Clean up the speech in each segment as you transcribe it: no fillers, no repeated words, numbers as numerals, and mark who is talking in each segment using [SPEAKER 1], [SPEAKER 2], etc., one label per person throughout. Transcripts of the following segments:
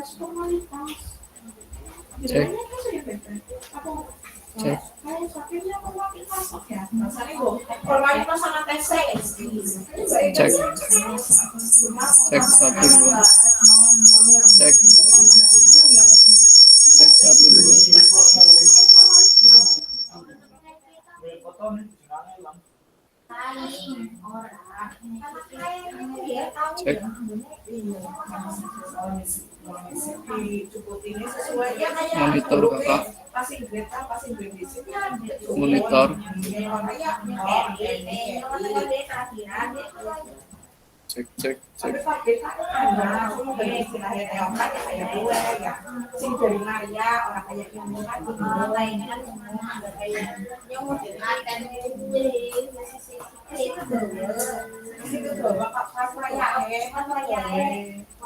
[SPEAKER 1] Cek. Cek. Cek. Cek satu dua. Cek. Cek satu dua. Cek. Monitor kakak. Monitor. Cek cek cek.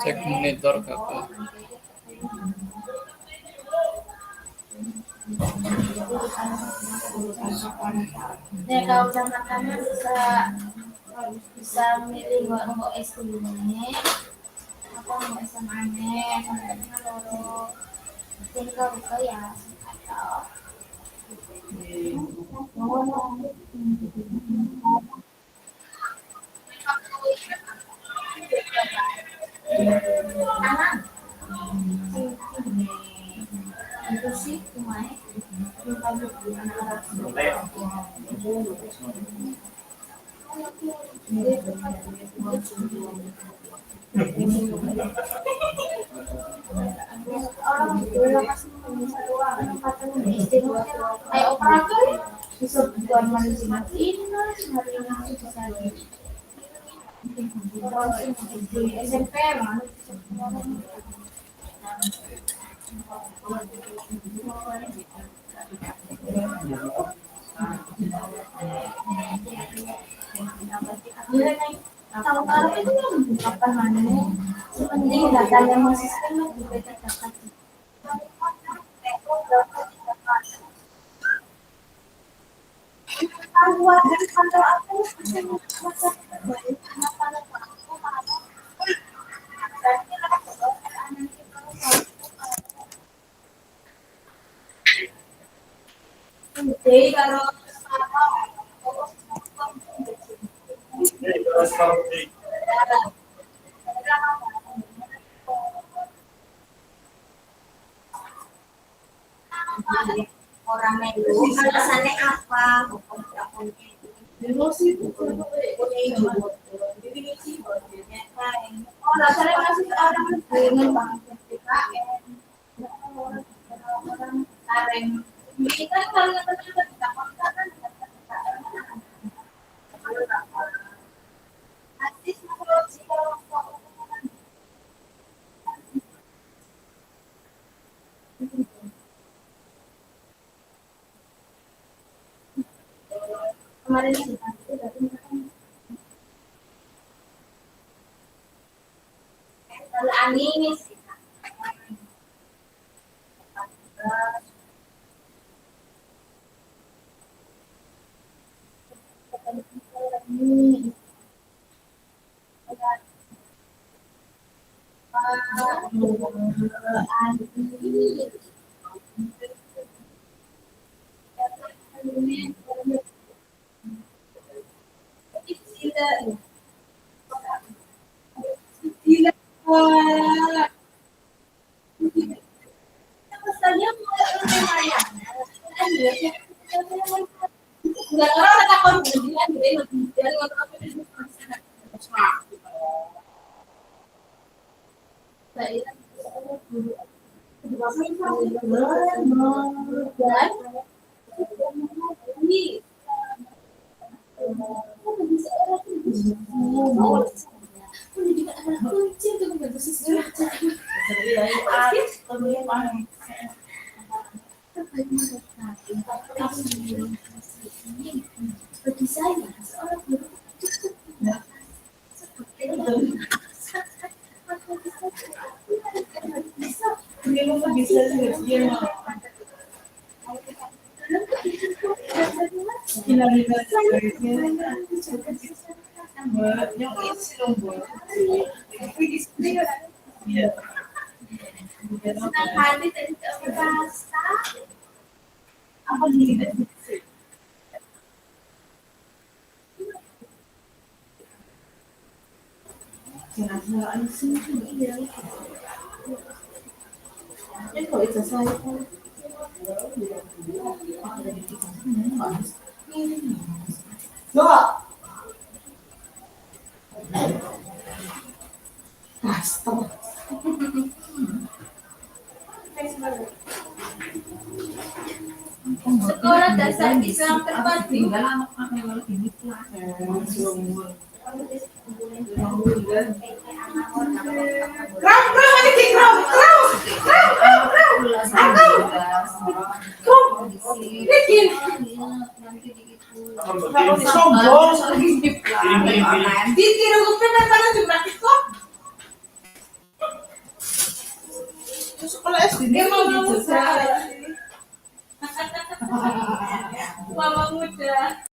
[SPEAKER 1] Cek monitor kakak.
[SPEAKER 2] Nah, kalau udah makanan bisa milih mau es krimnya apa mau es sama aneh kalau tinggal buka ya atau anak itu sih cuma orang tua kasih kayak operator bisa buat manusia ini hari ini bisa di SMP mana kalau kalau itu apa namanya penting datanya masih sering juga dapat jadi kalau orang itu alasannya apa? Oh, alasannya masih orang dengan bangsa PKN. Orang kareng. Ini kan kalau kita kan kemarin sih kalau anime sih bagi saya seorang guru Hadi tadi ke Perkasa. Apa nih? Jalan-jalan sini ya. Ini kok itu saya kan. Loh, astaga. Sekolah dasar Islam terpadu. Kram, kram, ada di kram, kram, kram, kram, kram, kram, bikin. Sombong, bikin aku pernah pernah juga kok. Sekolah SD dia mau dijajah. Mama muda.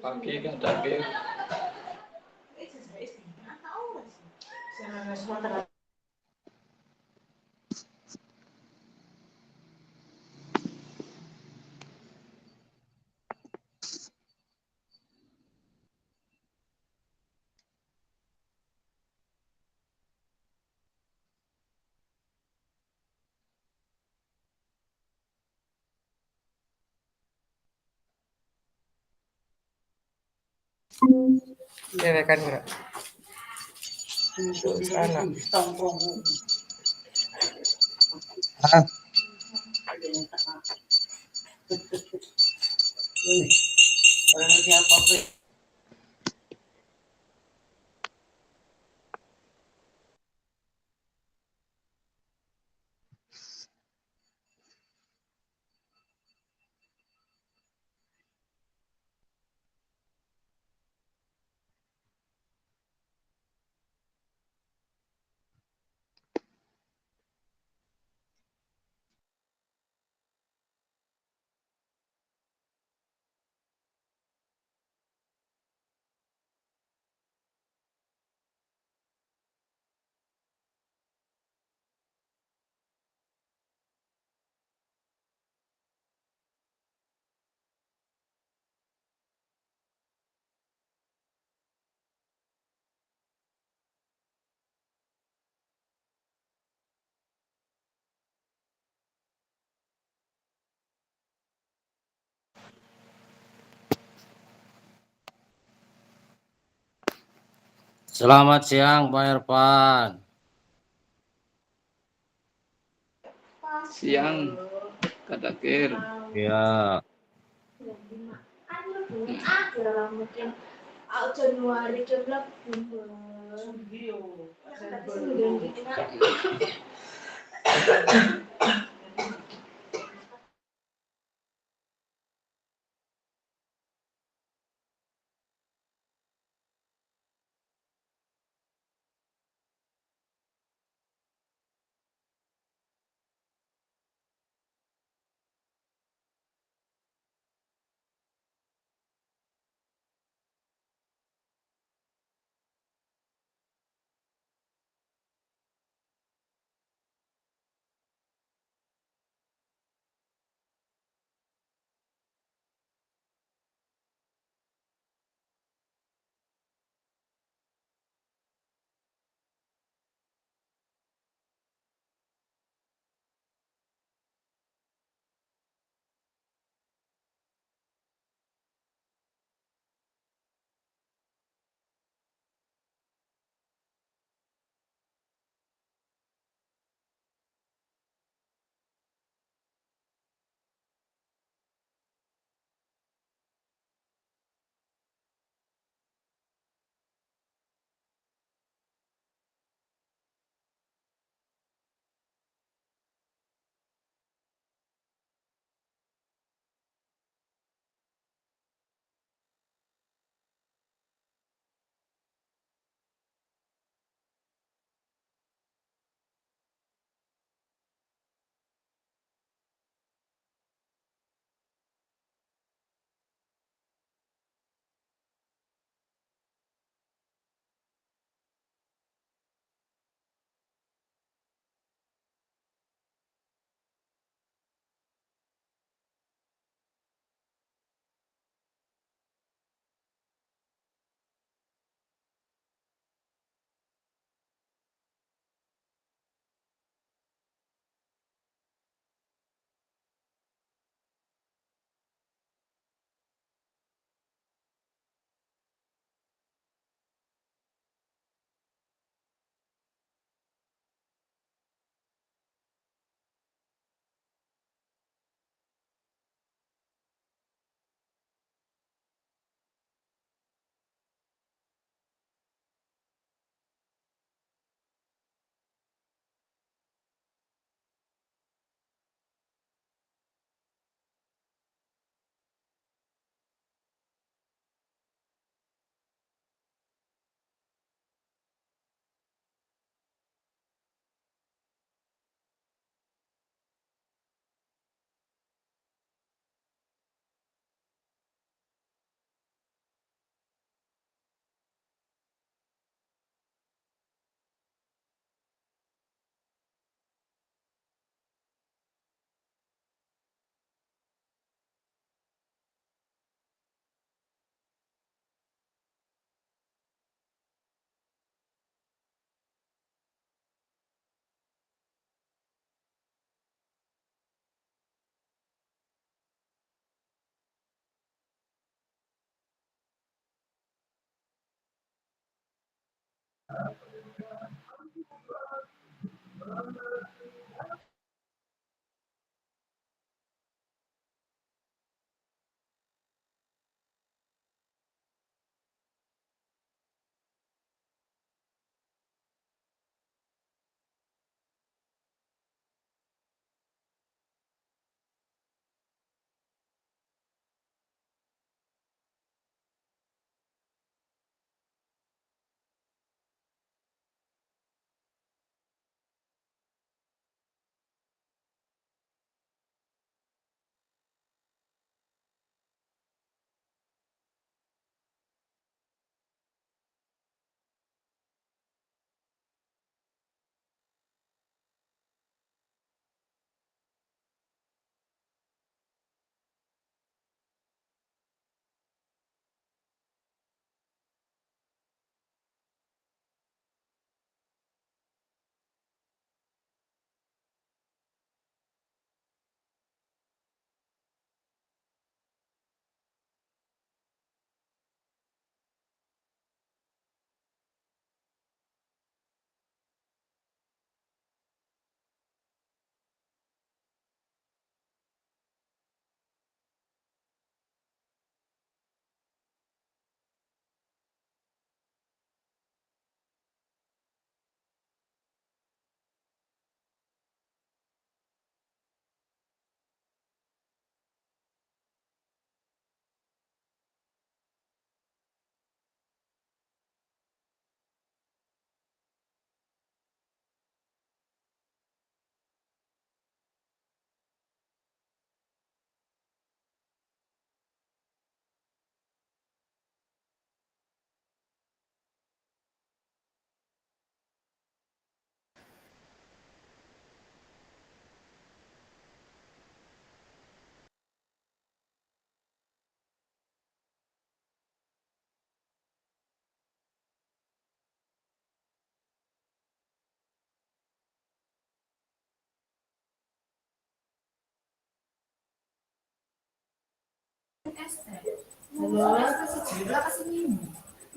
[SPEAKER 1] Pagi kan takir.
[SPEAKER 3] Cewek kan enggak? Sana.
[SPEAKER 4] Ah,
[SPEAKER 5] Selamat siang Pak Irfan.
[SPEAKER 1] Siang Kak Takir.
[SPEAKER 5] Ya,
[SPEAKER 2] Januari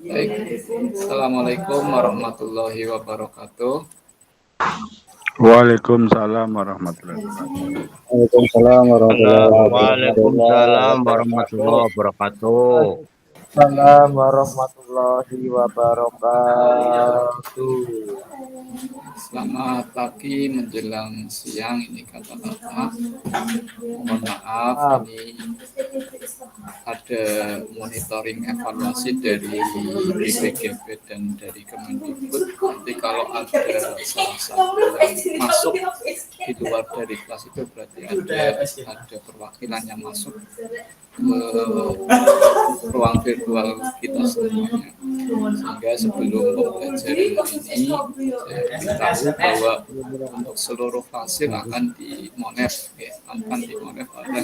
[SPEAKER 1] Baik. Assalamualaikum warahmatullahi wabarakatuh.
[SPEAKER 4] Waalaikumsalam warahmatullahi wabarakatuh.
[SPEAKER 5] Waalaikumsalam warahmatullahi
[SPEAKER 6] Waalaikumsalam warahmatullahi wabarakatuh.
[SPEAKER 3] Assalamualaikum warahmatullahi wabarakatuh.
[SPEAKER 1] Selamat pagi menjelang siang, ini kata-kata. Mohon maaf, ini ada monitoring evaluasi dari BPGB dan dari Kemendikbud. Nanti kalau ada salah satu yang masuk di luar dari kelas itu berarti ada perwakilan yang masuk ke ruang virtual kita semuanya. Sehingga sebelum pembelajaran ini saya tahu bahwa untuk seluruh hasil akan dimonef, akan dimonef oleh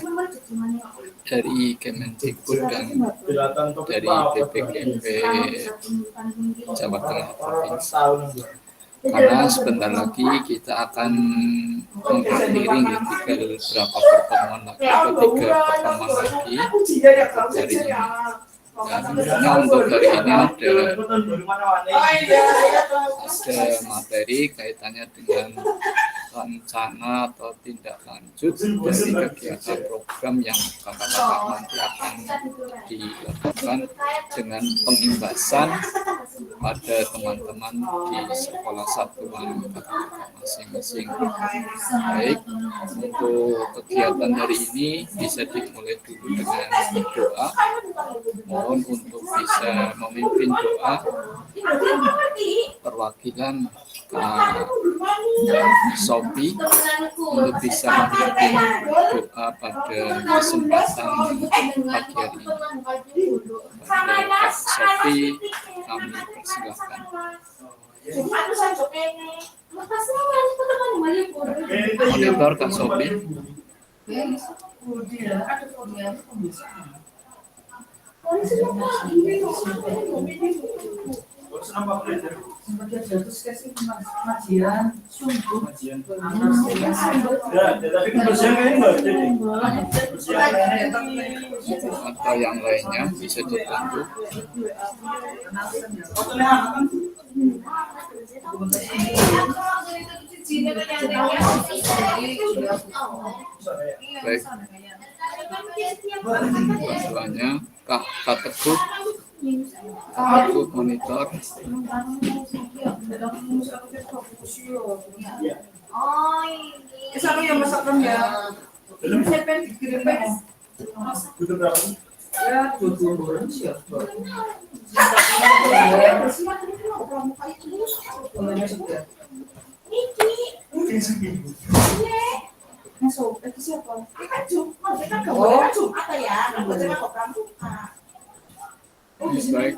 [SPEAKER 1] dari Kemendikbud dan dari BPGB Jawa Tengah Provinsi. Karena sebentar lagi kita akan mengakhiri tinggal beberapa pertemuan lagi atau 3 pertemuan lagi dari ini. Dan tentunya untuk hari ini ada materi kaitannya dengan rencana atau tindak lanjut dari kegiatan program yang kakak-kakak nanti akan dilakukan dengan pengimbasan pada teman-teman di sekolah satuan kakak-kakak masing-masing. Baik, untuk kegiatan hari ini bisa dimulai dulu dengan doa. Mohon untuk bisa memimpin doa perwakilan Sophie untuk bisa memimpin doa pada kesempatan pagi hari ini. Pada Sophie kami persilahkan. Monitor Kak Sophie. Atau yang lainnya bisa dibantu. Baik, bantuannya Kak Teguh monitor.
[SPEAKER 2] Oh, ini.
[SPEAKER 7] yang masakan ya. Ini saya pengen dikirim PS. Ya, 20 orang siapa?
[SPEAKER 1] Baik,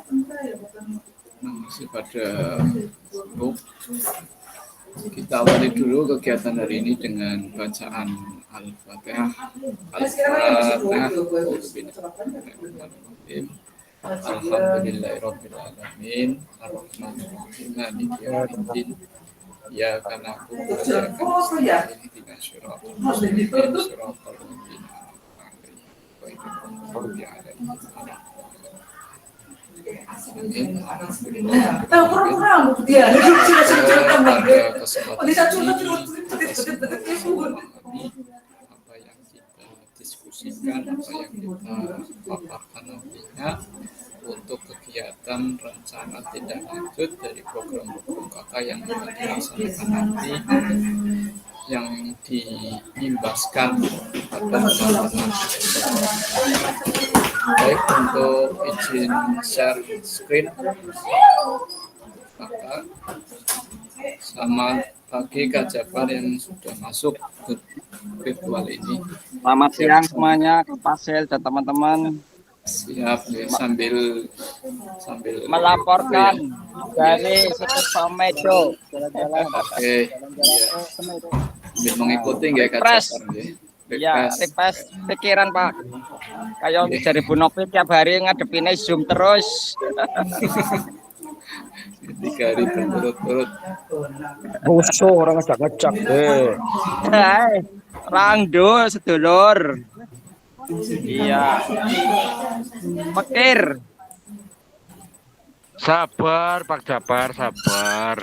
[SPEAKER 1] masih pada grup. Kita awali dulu kegiatan hari ini dengan bacaan Al-Fatihah. Alhamdulillahirrahmanirrahim. Ar-Rahmanirrahim. Maliki yaumiddin. Iyyaka na'budu wa iyyaka nasta'in. Ihdinas siratal mustaqim. Siratal ladzina an'amta 'alaihim ghairil maghdubi 'alaihim waladdallin.
[SPEAKER 7] Tahu kurang dia.
[SPEAKER 1] Pada kesempatan ini kita memahami apa yang kita diskusikan, apa yang kita paparkan nantinya untuk kegiatan rencana tindak lanjut dari program-program KK yang akan dilaksanakan nanti, yang diimbaskan pada teman-teman. Baik, untuk izin share screen maka selamat pagi Kak Jafar yang sudah masuk ke virtual ini.
[SPEAKER 8] Selamat siang semuanya, Kak Pasel dan teman-teman.
[SPEAKER 1] Siap ya, sambil
[SPEAKER 8] Melaporkan dari situs Somedo.
[SPEAKER 1] Oke, ya. Sambil mengikuti nggak Kak
[SPEAKER 8] Refresh.
[SPEAKER 1] Jafar ya.
[SPEAKER 8] Ya, refresh pikiran Pak. Kayak dari Bu Novi tiap hari ngadepinnya Zoom terus.
[SPEAKER 1] 3 hari berturut-turut.
[SPEAKER 6] Musuh orang ngejak-ngejak deh.
[SPEAKER 8] Hai, Rangdo sedulur. Iya. Pekir.
[SPEAKER 4] Sabar Pak Jafar, sabar.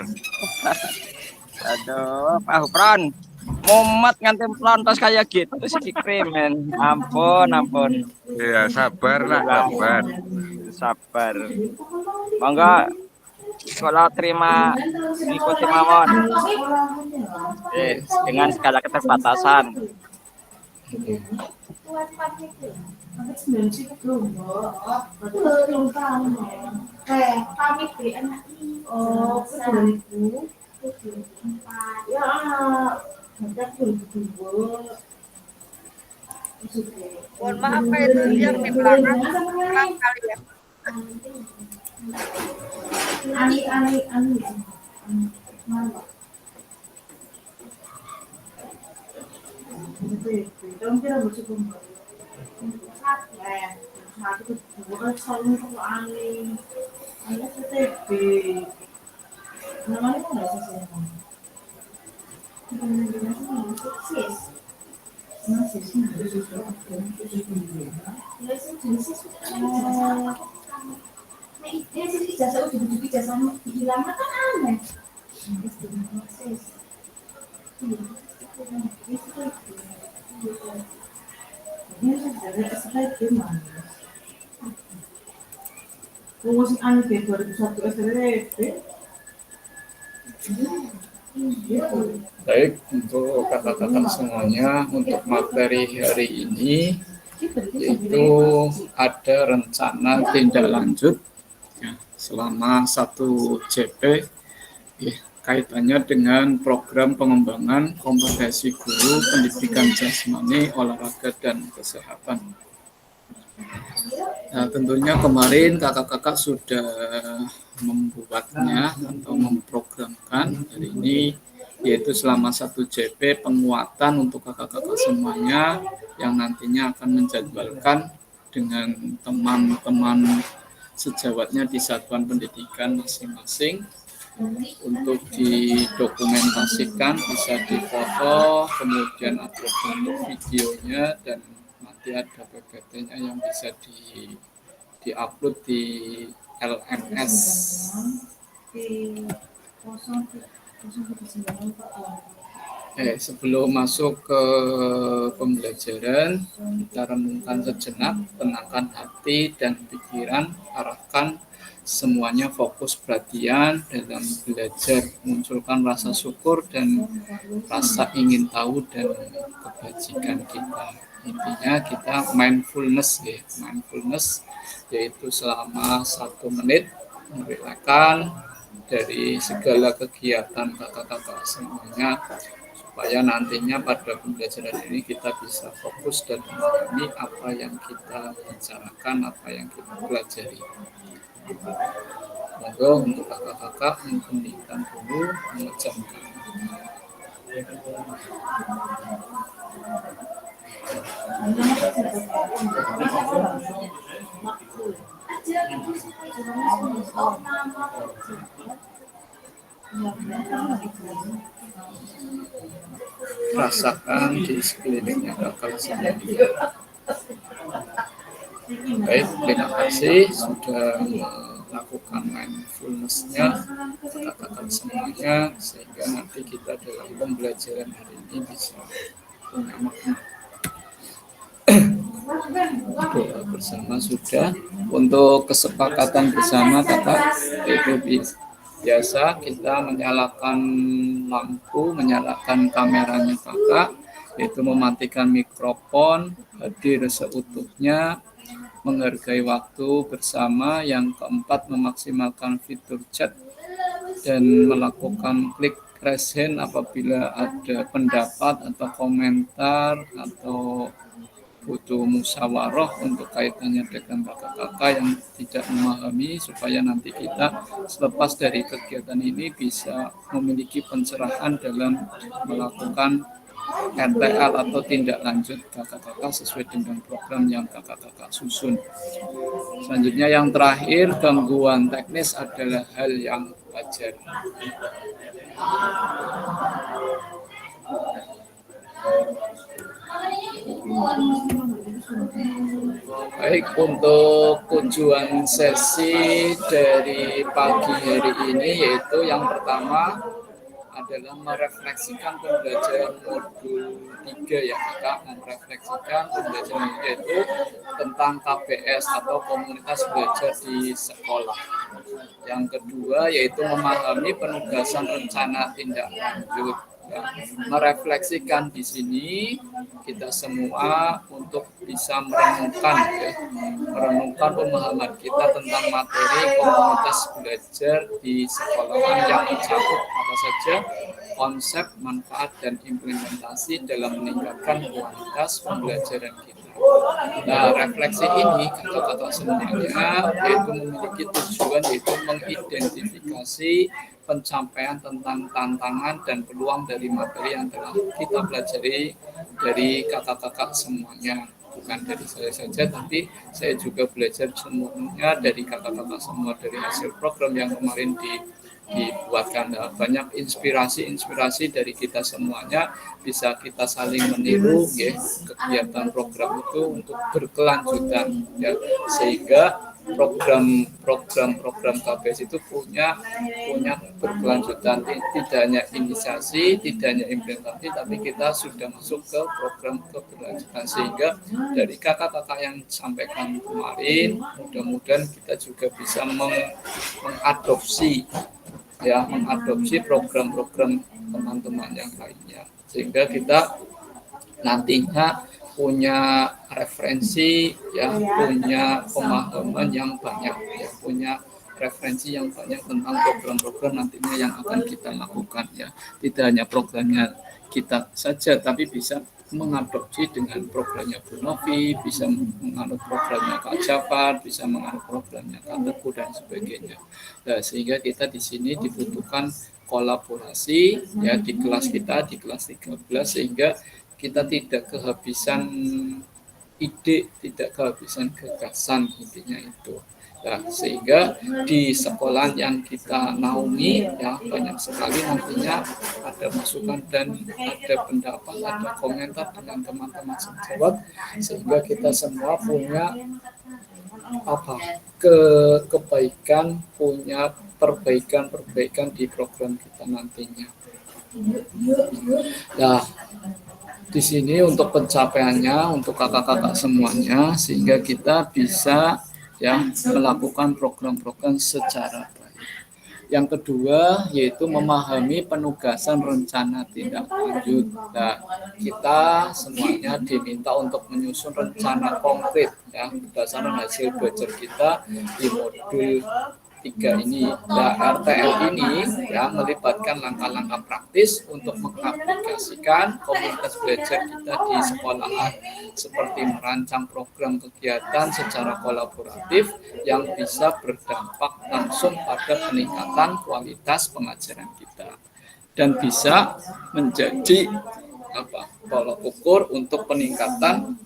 [SPEAKER 8] Aduh, Pak Hupron. Mumet nganti pelontos kayak gitu sih krimen. Ampun.
[SPEAKER 4] Iya, sabar lah, sabar.
[SPEAKER 8] Sabar. Monggo kalau terima ikuti mawon. Dengan segala keterbatasan.
[SPEAKER 2] Kami beli anak ini. Oh, 2004. Ya,
[SPEAKER 9] Mohon maaf Pak, itu yang di belakang kurang kali ya.
[SPEAKER 2] Ijazah udah ijazah dihilangkan kan aneh.
[SPEAKER 7] Lulusan anu 2001 STDP.
[SPEAKER 1] Baik, untuk kakak-kakak semuanya, untuk materi hari ini yaitu ada rencana tindak lanjut ya, selama 1 JP ya, kaitannya dengan program pengembangan kompetensi guru pendidikan jasmani, olahraga, dan kesehatan. Nah, tentunya kemarin kakak-kakak sudah membuatnya atau memprogramkan hari ini, yaitu selama 1 JP penguatan untuk kakak-kakak semuanya yang nantinya akan menjadwalkan dengan teman-teman sejawatnya di satuan pendidikan masing-masing untuk didokumentasikan, bisa difoto, kemudian upload untuk videonya, dan nanti ada PPT-nya yang bisa diupload di LMS. Sebelum masuk ke pembelajaran, kita renungkan sejenak, tenangkan hati dan pikiran, arahkan semuanya fokus perhatian dalam belajar, munculkan rasa syukur dan rasa ingin tahu dan kebajikan kita. Intinya kita mindfulness ya, mindfulness yaitu selama 1 menit merelakan dari segala kegiatan kakak-kakak semuanya supaya nantinya pada pembelajaran ini kita bisa fokus dan memahami apa yang kita bicarakan, apa yang kita pelajari. Monggo untuk kakak-kakak mengheningkan dulu, memejamkan. Rasakan di sekelilingnya kakak semua. Baik, terima kasih sudah melakukan mindfulness-nya kakak-kakak semuanya sehingga nanti kita dalam pembelajaran hari ini bisa punya makna. Doa bersama sudah. Untuk kesepakatan bersama kakak itu biasa kita menyalakan lampu, menyalakan kameranya kakak, yaitu mematikan mikrofon, hadir seutuhnya, menghargai waktu bersama. Yang keempat, memaksimalkan fitur chat dan melakukan klik raise hand apabila ada pendapat atau komentar atau butuh musyawarah untuk kaitannya dengan kakak-kakak yang tidak memahami, supaya nanti kita selepas dari kegiatan ini bisa memiliki pencerahan dalam melakukan RTL atau tindak lanjut kakak-kakak sesuai dengan program yang kakak-kakak susun. Selanjutnya yang terakhir, gangguan teknis adalah hal yang wajar. Baik, untuk tujuan sesi dari pagi hari ini yaitu yang pertama adalah merefleksikan pembelajaran modul 3 ya kakak, merefleksikan pembelajaran yaitu tentang KBS atau komunitas belajar di sekolah. Yang kedua yaitu memahami penugasan rencana tindak lanjut. Ya, merefleksikan di sini kita semua untuk bisa merenungkan pemahaman kita tentang materi komunitas belajar di sekolahan yang mencakup apa saja konsep, manfaat, dan implementasi dalam meningkatkan kualitas pembelajaran kita. Nah, refleksi ini kakak-kakak semuanya yaitu memiliki tujuan yaitu mengidentifikasi pencapaian tentang tantangan dan peluang dari materi yang telah kita pelajari dari kakak-kakak semuanya. Bukan dari saya saja, tapi saya juga belajar semuanya dari kakak-kakak semua dari hasil program yang kemarin dibuatkan. Banyak inspirasi dari kita semuanya, bisa kita saling meniru ya, kegiatan program itu untuk berkelanjutan ya, sehingga program KBS itu punya berkelanjutan, tidak hanya inisiasi, tidak hanya implementasi, tapi kita sudah masuk ke program keberlanjutan, sehingga dari kakak-kakak yang sampaikan kemarin mudah-mudahan kita juga bisa mengadopsi program-program teman-teman yang lainnya, sehingga kita nantinya punya referensi ya, punya pemahaman yang banyak ya, punya referensi yang banyak tentang program-program nantinya yang akan kita lakukan ya. Tidak hanya programnya kita saja, tapi bisa mengadopsi dengan programnya Bu Novi, bisa mengadop programnya Kak Jafar, bisa mengadop programnya Kak Teguh dan sebagainya. Nah, sehingga kita di sini dibutuhkan kolaborasi ya di kelas kita, di kelas 13, sehingga kita tidak kehabisan ide, tidak kehabisan gagasan, intinya itu. Nah, sehingga di sekolah yang kita naungi ya banyak sekali nantinya ada masukan dan ada pendapat, ada komentar dengan teman-teman sejawat, sehingga kita semua punya kebaikan, punya perbaikan di program kita nantinya. Nah, di sini untuk pencapaiannya untuk kakak-kakak semuanya sehingga kita bisa ya melakukan program-program secara baik. Yang kedua yaitu memahami penugasan rencana tindak lanjut. Nah, kita semuanya diminta untuk menyusun rencana konkret ya berdasarkan hasil belajar kita di modul 3 ini. Nah, RTL ini ya melibatkan langkah-langkah praktis untuk mengaplikasikan komunitas belajar kita di sekolahan seperti merancang program kegiatan secara kolaboratif yang bisa berdampak langsung pada peningkatan kualitas pengajaran kita dan bisa menjadi tolak ukur untuk peningkatan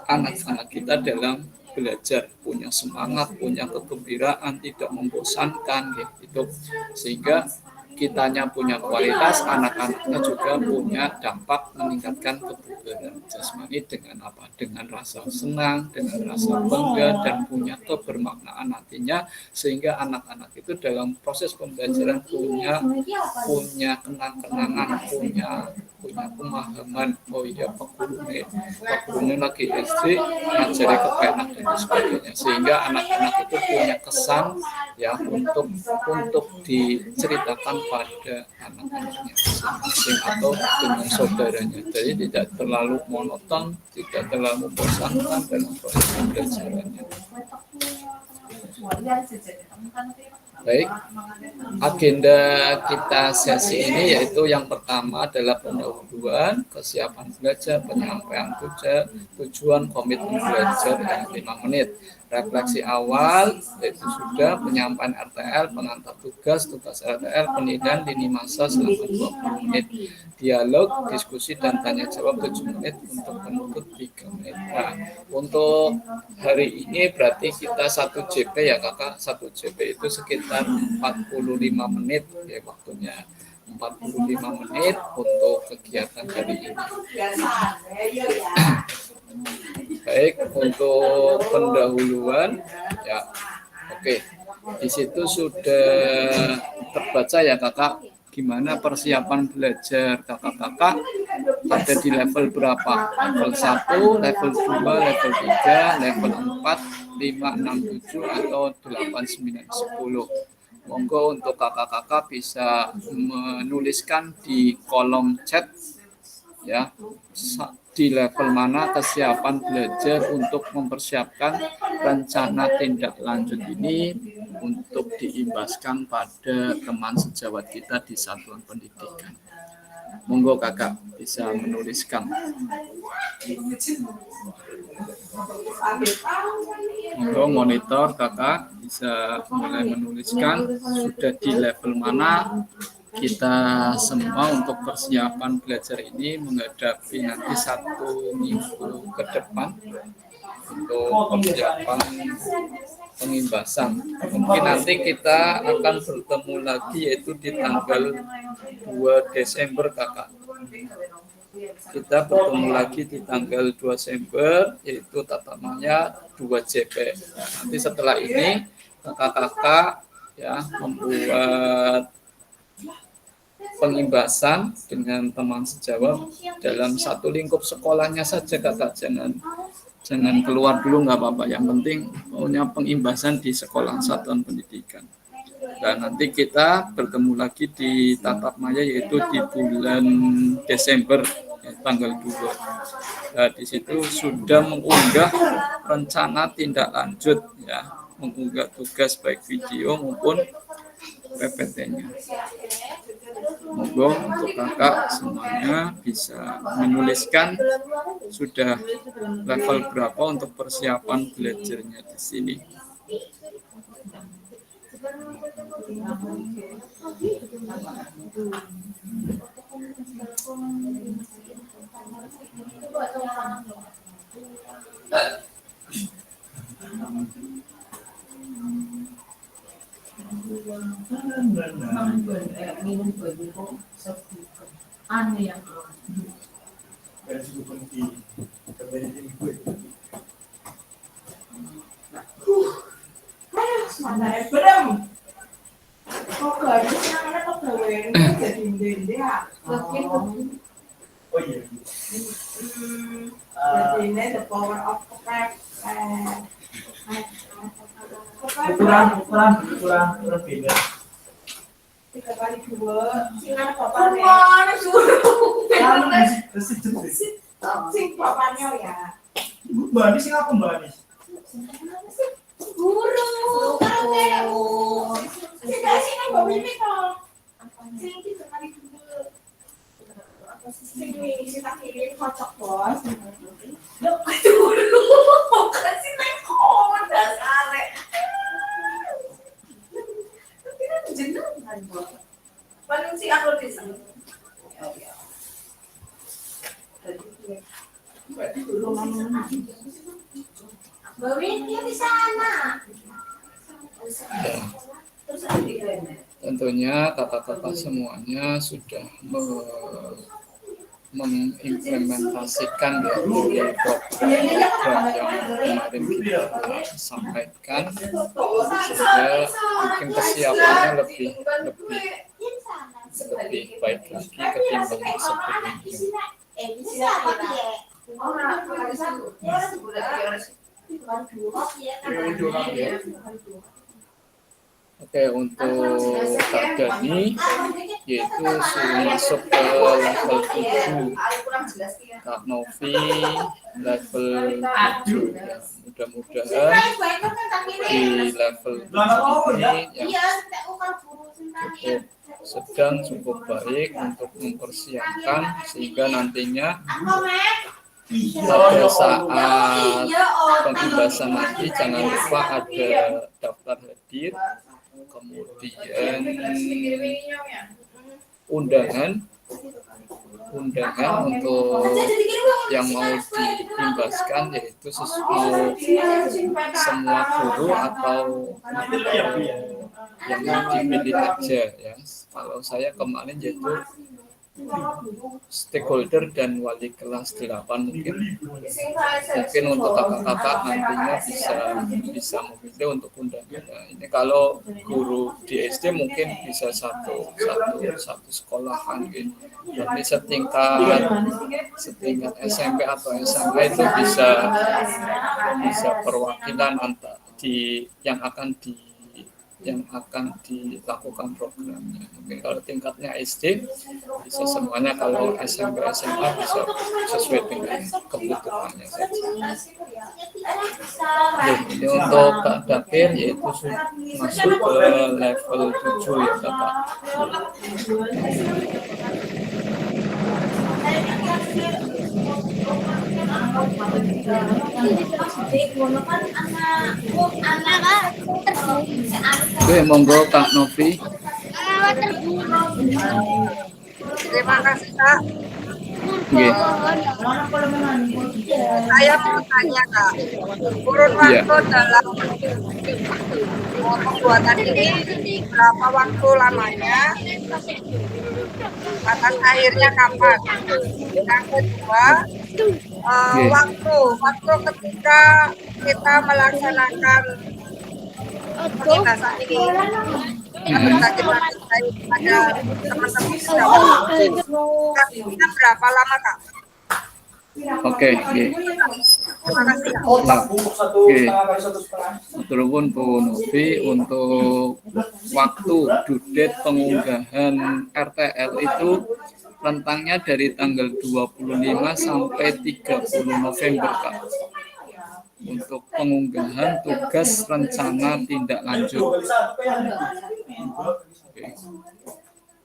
[SPEAKER 1] anak-anak kita dalam belajar, punya semangat, punya kegembiraan, tidak membosankan gitu. Sehingga kitanya punya kualitas, anak-anaknya juga punya dampak meningkatkan kebugaran jasmani dengan apa? Dengan rasa senang, dengan rasa bangga dan punya kebermaknaan nantinya sehingga anak-anak itu dalam proses pembelajaran punya kenang-kenangan, punya pemahaman. Oh iya, Pak Guru lagi SD ngajari kepenak dan sebagainya sehingga anak-anak itu punya kesan ya untuk diceritakan pada anak-anaknya masing-masing atau dengan saudaranya. Jadi tidak terlalu monoton, tidak terlalu membosankan dalam proses pembelajarannya. Baik, agenda kita sesi ini yaitu yang pertama adalah pendahuluan, kesiapan belajar, penyampaian tujuan, komitmen belajar yang 5 menit. Refleksi awal yaitu sudah penyampaian RTL, pengantar tugas RTL, penilaian lini masa selama 20 menit. Dialog, diskusi dan tanya jawab 7 menit untuk penutup 3 menit. Nah, untuk hari ini berarti kita 1 JP ya kakak, 1 JP itu sekitar 45 menit ya waktunya. 45 menit untuk kegiatan hari ini. Baik, untuk pendahuluan ya oke. Di situ sudah terbaca ya kakak gimana persiapan belajar kakak-kakak ada di level berapa? Level 1, level 2, level 3, level 4, 5, 6, 7 atau 8, 9, 10. Monggo untuk kakak-kakak bisa menuliskan di kolom chat ya di level mana kesiapan belajar untuk mempersiapkan rencana tindak lanjut ini untuk diimbaskan pada teman sejawat kita di satuan pendidikan. Monggo kakak bisa menuliskan. Monggo monitor kakak bisa mulai menuliskan sudah di level mana kita semua untuk persiapan belajar ini menghadapi nanti 1 minggu ke depan untuk persiapan pengimbasan. Mungkin nanti kita akan bertemu lagi yaitu di tanggal 2 Desember kakak. Kita bertemu lagi di tanggal 2 Desember yaitu tatamanya 2 JP. Nah, nanti setelah ini kakak-kakak ya membuat pengimbasan dengan teman sejawat dalam 1 lingkup sekolahnya saja kakak, jangan keluar dulu nggak apa-apa, yang penting punya pengimbasan di sekolah satuan pendidikan. Dan nanti kita bertemu lagi di tatap maya yaitu di bulan Desember ya, tanggal 2. Nah, di situ sudah mengunggah rencana tindak lanjut ya, mengunggah tugas baik video maupun PPT-nya. Monggo untuk kakak semuanya bisa menuliskan sudah level berapa untuk persiapan belajarnya di sini.
[SPEAKER 7] Jadi ini the power of kurang beda. 3 kali 2 singan bapaknya sing bapaknya ya Mbak Anis sing apa Mbak Anis? Guru tidak sih kan Mbak Mimi kok sing 3 kali 2 sing tak kirim kocok bos loh guru kan sih nek kok dasare jenengan bos paling sih aku di sini
[SPEAKER 2] Bawinnya di sana.
[SPEAKER 1] Tentunya kakak-kakak semuanya sudah mengimplementasikan ya program yang kemarin kita sampaikan, sehingga mungkin kesiapannya lebih baik lagi ketimbang sebelumnya. Oke, untuk Kak Dani yaitu masuk ke level 7, Kak Novi level 7 ya. Mudah-mudahan di level 7 ini yang cukup baik untuk mempersiapkan sehingga nantinya pada saat pembebasan nanti jangan lupa ada daftar hadir, kemudian undangan untuk yang mau dibebaskan, yaitu semua guru atau yang mau dipilih aja ya. Kalau saya kemarin yaitu stakeholder dan wali kelas 8 mungkin untuk kakak-kakak nantinya bisa memilih untuk undangan. Nah, ini kalau guru di SD mungkin bisa satu sekolahan gitu. Tapi setingkat SMP atau SMA itu bisa perwakilan yang akan dilakukan programnya. Mungkin kalau tingkatnya SD bisa semuanya, kalau SMP SMA bisa sesuai dengan kebutuhannya saja. Ini untuk Kak Dapir yaitu masuk ke level 7 ya Kakak. Oke, monggo Kak Novi.
[SPEAKER 9] Terima kasih Kak.
[SPEAKER 1] Oke.
[SPEAKER 9] Saya mau tanya Kak, kurun waktu dalam pembuatan ini berapa waktu lamanya? Batas akhirnya kapan? Yang kedua, waktu ketika kita melaksanakan pembebasan ini, bisa kita pada teman-teman berapa lama Kak?
[SPEAKER 1] Oke.
[SPEAKER 9] Terima kasih Kak.
[SPEAKER 1] Oke. Turun Bu Novi, untuk waktu due date pengunggahan RTL itu rentangnya dari tanggal 25 sampai 30 November Kak. Untuk pengunggahan tugas rencana tindak lanjut. Oke.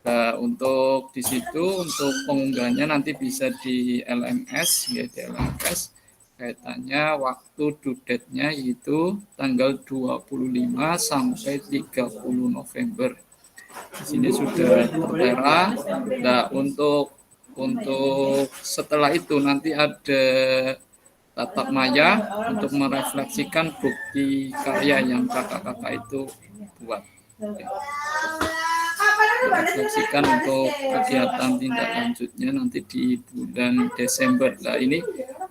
[SPEAKER 1] Nah, untuk di situ untuk pengunggahannya nanti bisa di LMS ya, di LMS kaitannya waktu due date-nya yaitu tanggal 25 sampai 30 November. Di sini sudah tertera. Nah, untuk setelah itu nanti ada tatap maya untuk merefleksikan bukti karya yang kakak-kakak itu buat. Refleksikan untuk kegiatan tindak lanjutnya nanti di bulan Desember. Nah, ini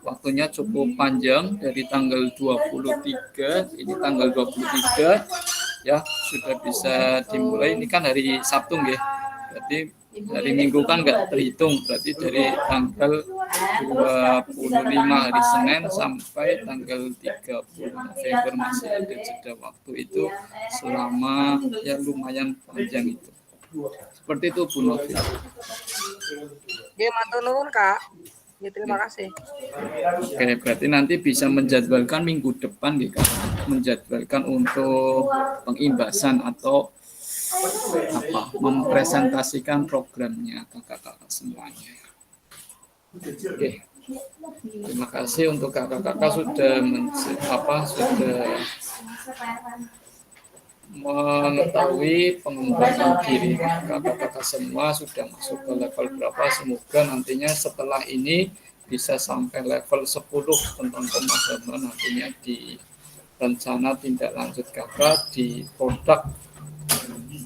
[SPEAKER 1] waktunya cukup panjang dari tanggal 23, ini tanggal 23 ya sudah bisa dimulai. Ini kan hari Sabtu ya. Berarti Hari Minggu kan nggak terhitung, berarti dari tanggal 25 hari Senin sampai tanggal 30 November masih ada jeda waktu itu selama ya lumayan panjang itu. Seperti itu Bu Novi.
[SPEAKER 9] Ya, matur nuwun, Kak. Ya, terima kasih.
[SPEAKER 1] Oke, berarti nanti bisa menjadwalkan minggu depan nih Kak, menjadwalkan untuk pengimbasan atau mempresentasikan programnya kakak-kakak semuanya. Oke. Terima kasih untuk kakak-kakak sudah mengetahui pengembangan diri kakak-kakak semua sudah masuk ke level berapa. Semoga nantinya setelah ini bisa sampai level 10 tentang pemahaman nantinya di rencana tindak lanjut kakak di produk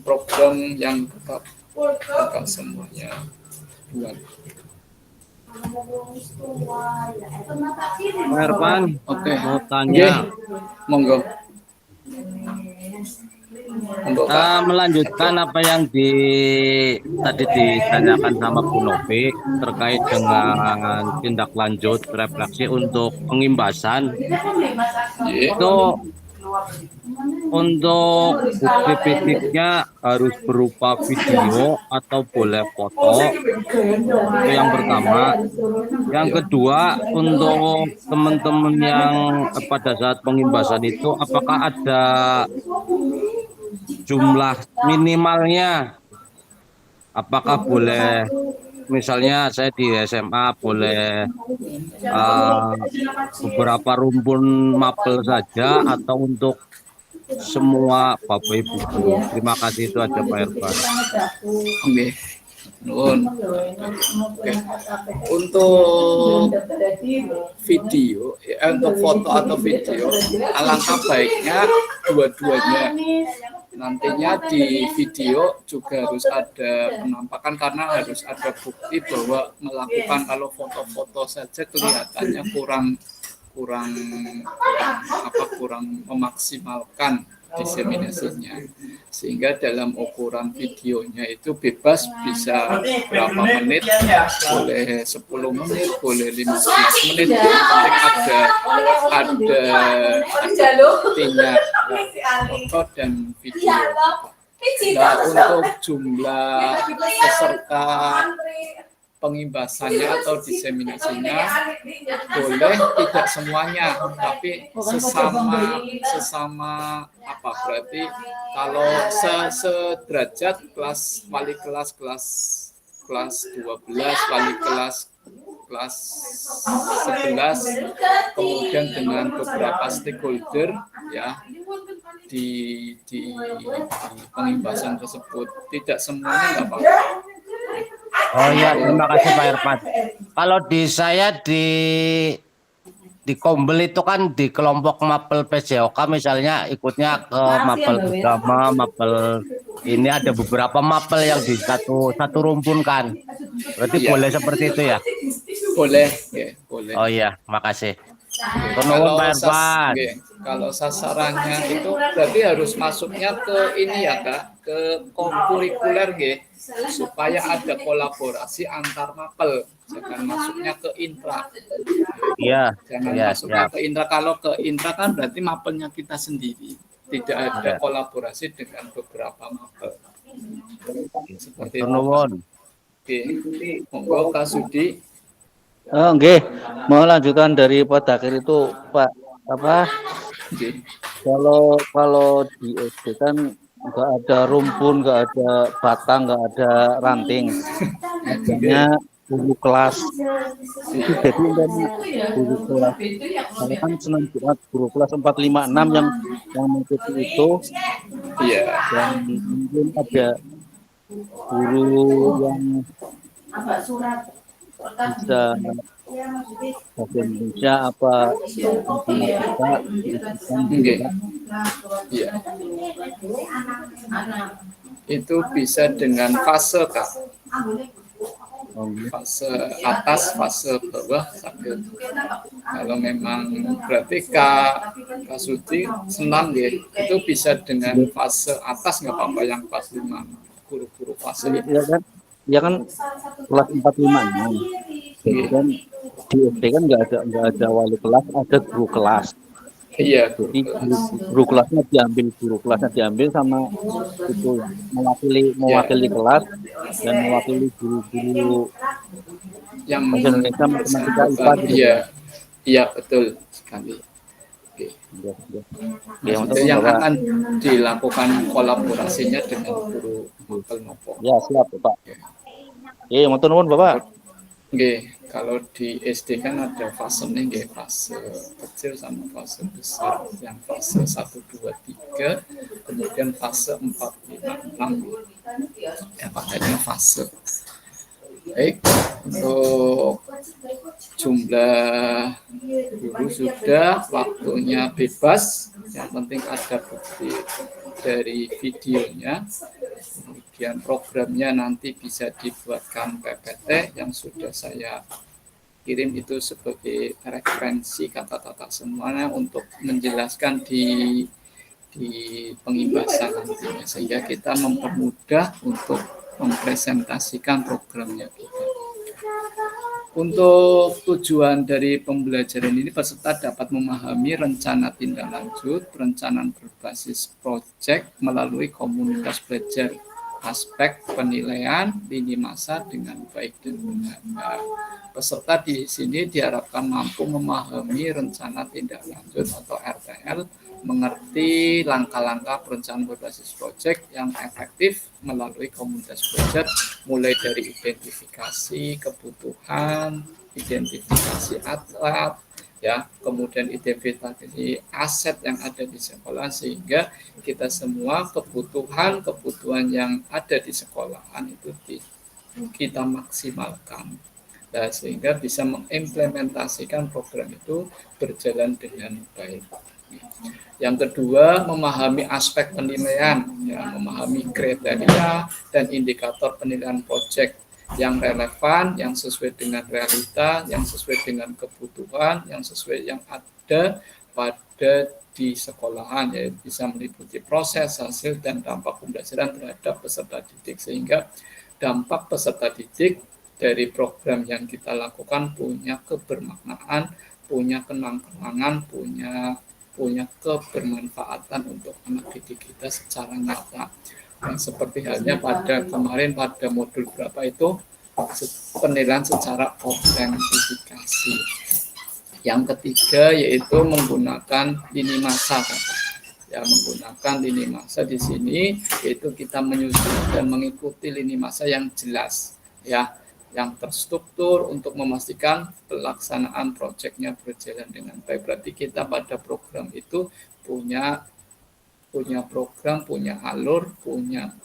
[SPEAKER 1] program yang kakak semuanya buat.
[SPEAKER 6] Pak Irfan,
[SPEAKER 1] Oke,
[SPEAKER 6] mau tanya.
[SPEAKER 1] Monggo.
[SPEAKER 6] Melanjutkan apa yang tadi ditanyakan sama Bu Novi terkait dengan tindak lanjut refleksi untuk pengimbasan. Itu untuk bukti fisiknya harus berupa video atau boleh foto. Itu yang pertama. Yang kedua, untuk teman-teman yang pada saat pengimbasan itu apakah ada jumlah minimalnya? Apakah boleh, misalnya saya di SMA boleh beberapa rumpun mapel saja atau untuk semua Bapak Ibu? Terima kasih, itu aja Pak Irfan.
[SPEAKER 1] Oke. Oke. Untuk video, untuk foto atau video, alangkah baiknya dua-duanya. Nantinya di video juga harus ada penampakan karena harus ada bukti bahwa melakukan, kalau foto-foto saja kelihatannya kurang memaksimalkan diseminasinya, sehingga dalam ukuran videonya itu bebas bisa berapa menit, boleh 10 menit, boleh 15 menit, yang penting ada buktinya foto dan video. Nah, untuk jumlah peserta pengimbasannya atau diseminasinya boleh tidak semuanya, tapi sesama berarti kalau sederajat kelas wali kelas 12, wali kelas 11, kemudian dengan beberapa stakeholder ya di pengimbasan tersebut, tidak semuanya nggak apa-apa.
[SPEAKER 6] Oh iya, terima kasih Pak Irfan. Kalau di saya di Kombel itu kan di kelompok mapel PJOK misalnya ikutnya ke mapel agama, mapel ini ada beberapa mapel yang di satu rumpun kan. Berarti
[SPEAKER 1] Iya.
[SPEAKER 6] boleh seperti itu ya?
[SPEAKER 1] Boleh, ya, boleh.
[SPEAKER 6] Oh iya, makasih.
[SPEAKER 1] Kalau
[SPEAKER 6] Pak Irfan.
[SPEAKER 1] kalau sasarannya itu berarti harus masuknya ke ini ya Kak, ke kurikuler supaya ada kolaborasi antar mapel. Jangan masuknya ke intra.
[SPEAKER 6] Iya.
[SPEAKER 1] Jangan
[SPEAKER 6] Iya,
[SPEAKER 1] masuknya
[SPEAKER 6] siap.
[SPEAKER 1] ke intra. Kalau ke intra kan berarti mapelnya kita sendiri. Tidak ada kolaborasi dengan beberapa mapel. Seperti itu. Oke. Monggo Kak Sudi.
[SPEAKER 3] Oke, mau lanjutan dari Pak Dakir itu Pak
[SPEAKER 1] Oke.
[SPEAKER 3] Kalau di SD kan nggak ada rumpun, nggak ada batang, nggak ada ranting, adanya guru kelas. Itu jadi guru kelas. Saya kan senang banget guru kelas 456 yang mengikuti itu.
[SPEAKER 1] Iya.
[SPEAKER 3] Dan mungkin ada guru yang bisa bahasa Indonesia apa
[SPEAKER 1] Iya. Itu bisa dengan fase Kak. Fase atas, fase bawah sambil. Kalau memang berarti Kak Suci senang itu bisa dengan fase atas nggak apa-apa yang 45 guru-guru fase itu.
[SPEAKER 3] ya kan? ya kan kelas 4, 5, 6. Jadi kan di SD kan nggak ada wali kelas, ada guru kelas.
[SPEAKER 1] Iya, guru
[SPEAKER 3] Jadi
[SPEAKER 1] kelas.
[SPEAKER 3] guru kelasnya diambil sama itu yang
[SPEAKER 1] Ya,
[SPEAKER 3] mewakili kelas dan mewakili guru-guru
[SPEAKER 1] yang
[SPEAKER 3] bahasa Indonesia, matematika, IPA
[SPEAKER 1] bersangkutan.
[SPEAKER 3] gitu
[SPEAKER 1] Iya,
[SPEAKER 3] Pak.
[SPEAKER 1] iya betul sekali. Oke.
[SPEAKER 3] Ya, ya.
[SPEAKER 1] Nah,
[SPEAKER 3] Ya,
[SPEAKER 1] itu
[SPEAKER 3] teman
[SPEAKER 1] yang
[SPEAKER 3] Bapak.
[SPEAKER 1] akan dilakukan kolaborasinya dengan guru Uncle Novo.
[SPEAKER 3] Ya, siap Bapak. Matur nuwun Bapak.
[SPEAKER 1] Oke, kalau di SD kan ada fasenya, nggih, fase kecil sama fase besar. Yang fase 1, 2, 3, kemudian fase 4, 5, 6. Ya, pakainya fase. Baik, untuk jumlah guru sudah, waktunya bebas. Yang penting ada bukti dari videonya. Kemudian programnya nanti bisa dibuatkan PPT yang sudah saya kirim itu sebagai referensi kata-kata semuanya untuk menjelaskan di pengimbasan nantinya, sehingga kita mempermudah untuk mempresentasikan programnya kita. Untuk tujuan dari pembelajaran ini, peserta dapat memahami rencana tindak lanjut, perencanaan berbasis proyek melalui komunitas belajar, aspek penilaian lini masa dengan baik dan benar. Nah, peserta di sini diharapkan mampu memahami rencana tindak lanjut atau RTL, mengerti langkah-langkah perencanaan berbasis proyek yang efektif melalui komunitas belajar, mulai dari identifikasi kebutuhan, identifikasi atlet, ya, kemudian identifikasi aset yang ada di sekolah, sehingga kita semua kebutuhan yang ada di sekolahan itu kita maksimalkan. Nah, sehingga bisa mengimplementasikan program itu berjalan dengan baik. Yang kedua, memahami aspek penilaian, ya, memahami kriteria dan indikator penilaian proyek yang relevan, yang sesuai dengan realita, yang sesuai dengan kebutuhan, yang sesuai yang ada pada di sekolahan, ya, bisa meliputi proses, hasil, dan dampak pembelajaran terhadap peserta didik, sehingga dampak peserta didik dari program yang kita lakukan punya kebermaknaan, punya kenang-kenangan, punya kebermanfaatan untuk anak didik kita secara nyata. Nah, seperti halnya pada kemarin pada modul berapa itu penilaian secara autentifikasi. Yang ketiga yaitu menggunakan lini masa, ya, menggunakan lini masa di sini yaitu kita menyusun dan mengikuti lini masa yang jelas, ya, yang terstruktur untuk memastikan pelaksanaan proyeknya berjalan dengan baik. Berarti kita pada program itu punya program, punya alur, punya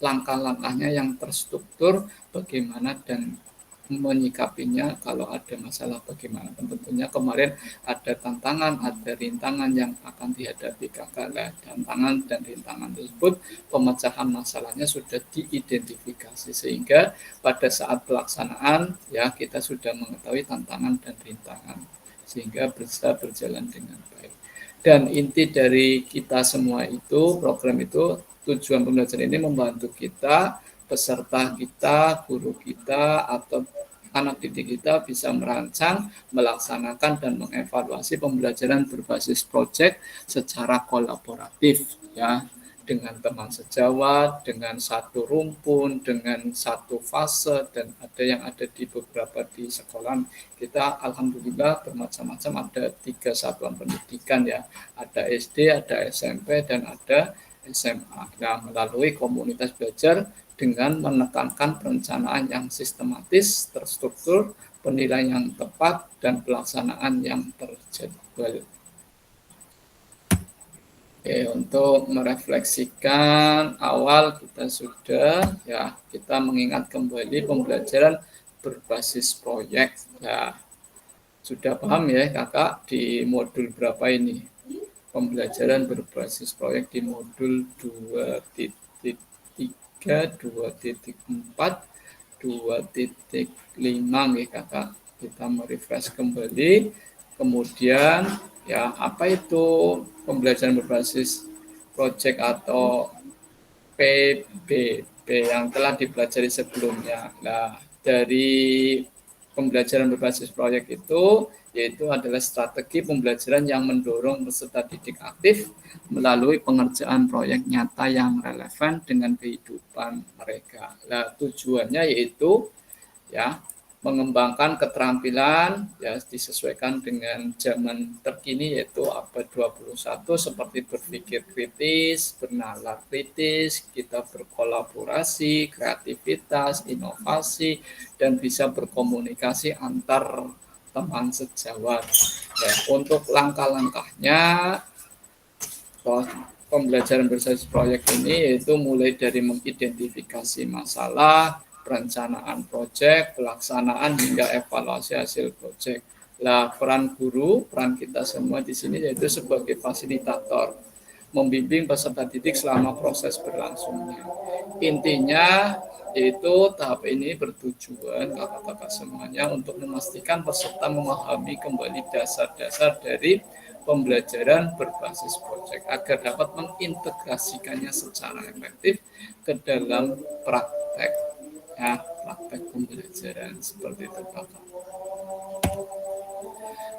[SPEAKER 1] langkah-langkahnya yang terstruktur, bagaimana dan menyikapinya kalau ada masalah bagaimana. Tentunya kemarin ada tantangan, ada rintangan yang akan dihadapi kakak. Tantangan dan rintangan tersebut pemecahan masalahnya sudah diidentifikasi, sehingga pada saat pelaksanaan, ya, kita sudah mengetahui tantangan dan rintangan sehingga bisa berjalan dengan baik. Dan inti dari kita semua itu, program itu, tujuan pembelajaran ini membantu kita, peserta kita, guru kita, atau anak didik kita bisa merancang, melaksanakan, dan mengevaluasi pembelajaran berbasis proyek secara kolaboratif, ya, dengan teman sejawat, dengan satu rumpun, dengan satu fase, dan ada yang ada di beberapa di sekolah kita. Alhamdulillah bermacam-macam, ada 3 satuan pendidikan, ya, ada SD, ada SMP, dan ada SMA. Nah, melalui komunitas belajar dengan menekankan perencanaan yang sistematis, terstruktur, penilaian yang tepat, dan pelaksanaan yang terjadwal. Oke, untuk merefleksikan awal kita sudah, ya, kita mengingat kembali pembelajaran berbasis proyek. Ya, sudah paham ya kakak di modul berapa ini? Pembelajaran berbasis proyek di modul 2.3, 2.4, 2.5 nih kakak. Kita merefresh kembali. Kemudian, ya, apa itu pembelajaran berbasis proyek atau PBP? yang telah dipelajari sebelumnya. Nah, dari pembelajaran berbasis proyek itu yaitu adalah strategi pembelajaran yang mendorong peserta didik aktif melalui pengerjaan proyek nyata yang relevan dengan kehidupan mereka. Nah, tujuannya yaitu ya mengembangkan keterampilan ya disesuaikan dengan zaman terkini yaitu abad 21 seperti berpikir kritis, bernalar kritis, kita berkolaborasi, kreativitas, inovasi dan bisa berkomunikasi antar teman sejawat. Ya, untuk langkah-langkahnya pembelajaran berbasis proyek ini yaitu mulai dari mengidentifikasi masalah, perencanaan proyek, pelaksanaan hingga evaluasi hasil proyek. Lah peran guru, peran kita semua di sini yaitu sebagai fasilitator, membimbing peserta didik selama proses berlangsungnya. Intinya yaitu tahap ini bertujuan kakak-kakak semuanya untuk memastikan peserta memahami kembali dasar-dasar dari pembelajaran berbasis proyek agar dapat mengintegrasikannya secara efektif ke dalam praktek. Ya, praktek pembelajaran seperti itu kakak.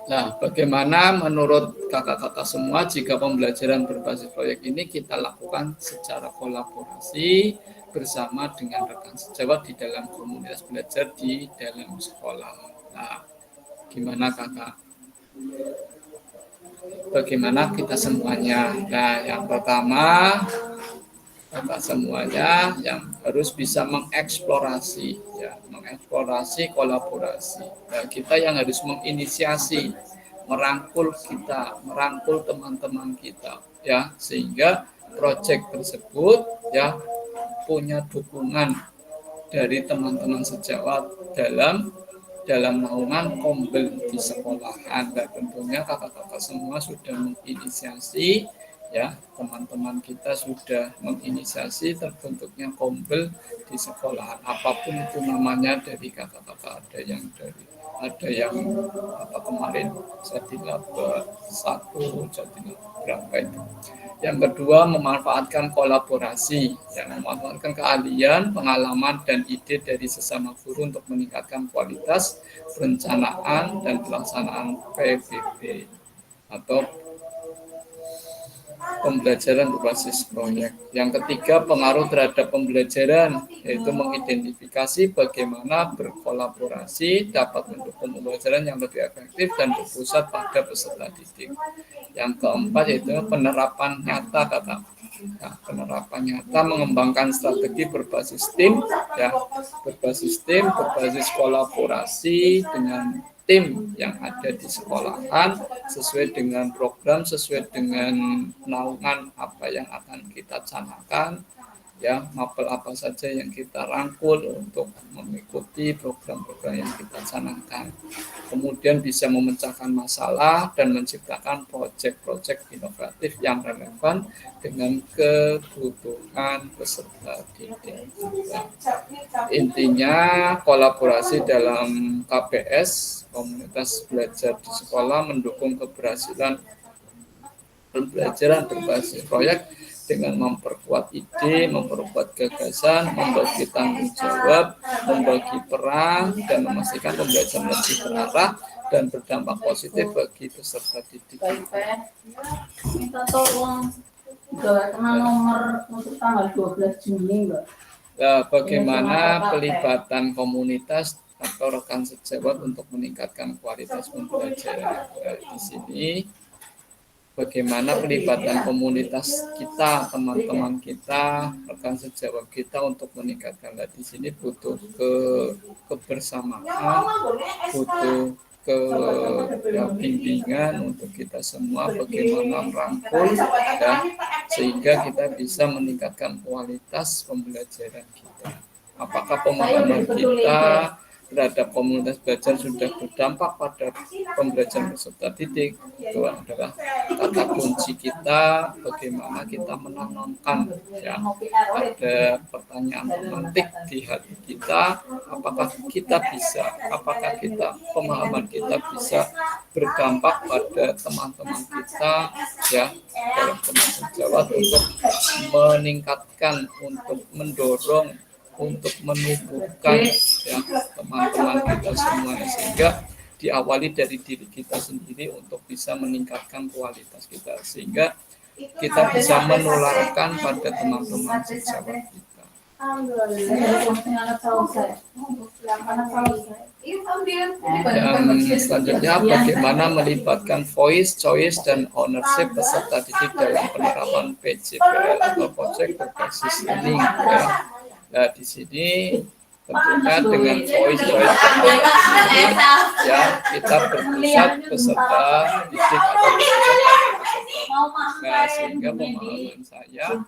[SPEAKER 1] Nah, bagaimana menurut kakak-kakak semua jika pembelajaran berbasis proyek ini kita lakukan secara kolaborasi bersama dengan rekan sejawat di dalam komunitas belajar di dalam sekolah. Nah, gimana kakak? Bagaimana kita semuanya? Nah, yang pertama kakak semuanya yang harus bisa mengeksplorasi ya, mengeksplorasi kolaborasi. Nah, kita yang harus menginisiasi, merangkul kita, merangkul teman-teman kita ya, sehingga proyek tersebut ya punya dukungan dari teman-teman sejawat dalam naungan kombel di sekolahan. Dan tentunya kakak-kakak semua sudah menginisiasi ya, teman-teman kita sudah menginisiasi terbentuknya kombel di sekolahan apapun itu namanya. Dari kakak-kakak ada yang apa kemarin Jatilaba 1, Jatilaba berapa itu. Yang kedua, memanfaatkan kolaborasi, memanfaatkan keahlian, pengalaman, dan ide dari sesama guru untuk meningkatkan kualitas perencanaan dan pelaksanaan PBB atau pembelajaran berbasis proyek. Yang ketiga, pengaruh terhadap pembelajaran, yaitu mengidentifikasi bagaimana berkolaborasi dapat mendukung pembelajaran yang lebih efektif dan berpusat pada peserta didik. Yang keempat, yaitu penerapan nyata kakak. Nah, penerapan nyata mengembangkan strategi berbasis tim, ya, berbasis kolaborasi dengan tim yang ada di sekolahan sesuai dengan program, sesuai dengan naungan apa yang akan kita canangkan, ya, mapel apa saja yang kita rangkul untuk mengikuti program-program yang kita canangkan. Kemudian bisa memecahkan masalah dan menciptakan proyek-proyek inovatif yang relevan dengan kebutuhan peserta didik. Intinya kolaborasi dalam KBS, komunitas belajar di sekolah, mendukung keberhasilan pembelajaran berbasis proyek dengan memperkuat ide, memperkuat gagasan, membagi tanggung jawab, membagi peran, dan memastikan pembelajaran lebih terarah dan berdampak positif bagi peserta didik.
[SPEAKER 7] Minta tolong nomor untuk tanggal 12 Juni, Mbak.
[SPEAKER 1] Nah, bagaimana pelibatan komunitas atau rekan sejawat untuk meningkatkan kualitas pembelajaran? Nah, di sini bagaimana pelibatan komunitas kita, teman-teman kita, rekan sejawat kita untuk meningkatkan. Nah, di sini butuh kebersamaan, butuh bimbingan untuk kita semua bagaimana merangkul dan sehingga kita bisa meningkatkan kualitas pembelajaran kita. Apakah pemahaman kita terhadap komunitas belajar sudah berdampak pada pembelajaran peserta didik. Itu adalah kata kunci kita, bagaimana kita menanamkan ya, ada pertanyaan pemantik di hati kita, apakah kita bisa, apakah kita pemahaman kita bisa berdampak pada teman-teman kita ya dalam bahasa Jawa untuk meningkatkan, untuk mendorong, untuk menumbuhkan ya teman-teman kita semuanya, sehingga diawali dari diri kita sendiri untuk bisa meningkatkan kualitas kita, sehingga kita bisa menularkan pada teman-teman sejawat kita. Dan selanjutnya bagaimana melibatkan voice, choice, dan ownership peserta didik dalam penerapan PJBL atau Project Berbasis Learning ya. Nah, di sini tentunya dengan voice, choice, dan ownership ya kita berpusat peserta didik atau nah, sehingga pemahaman saya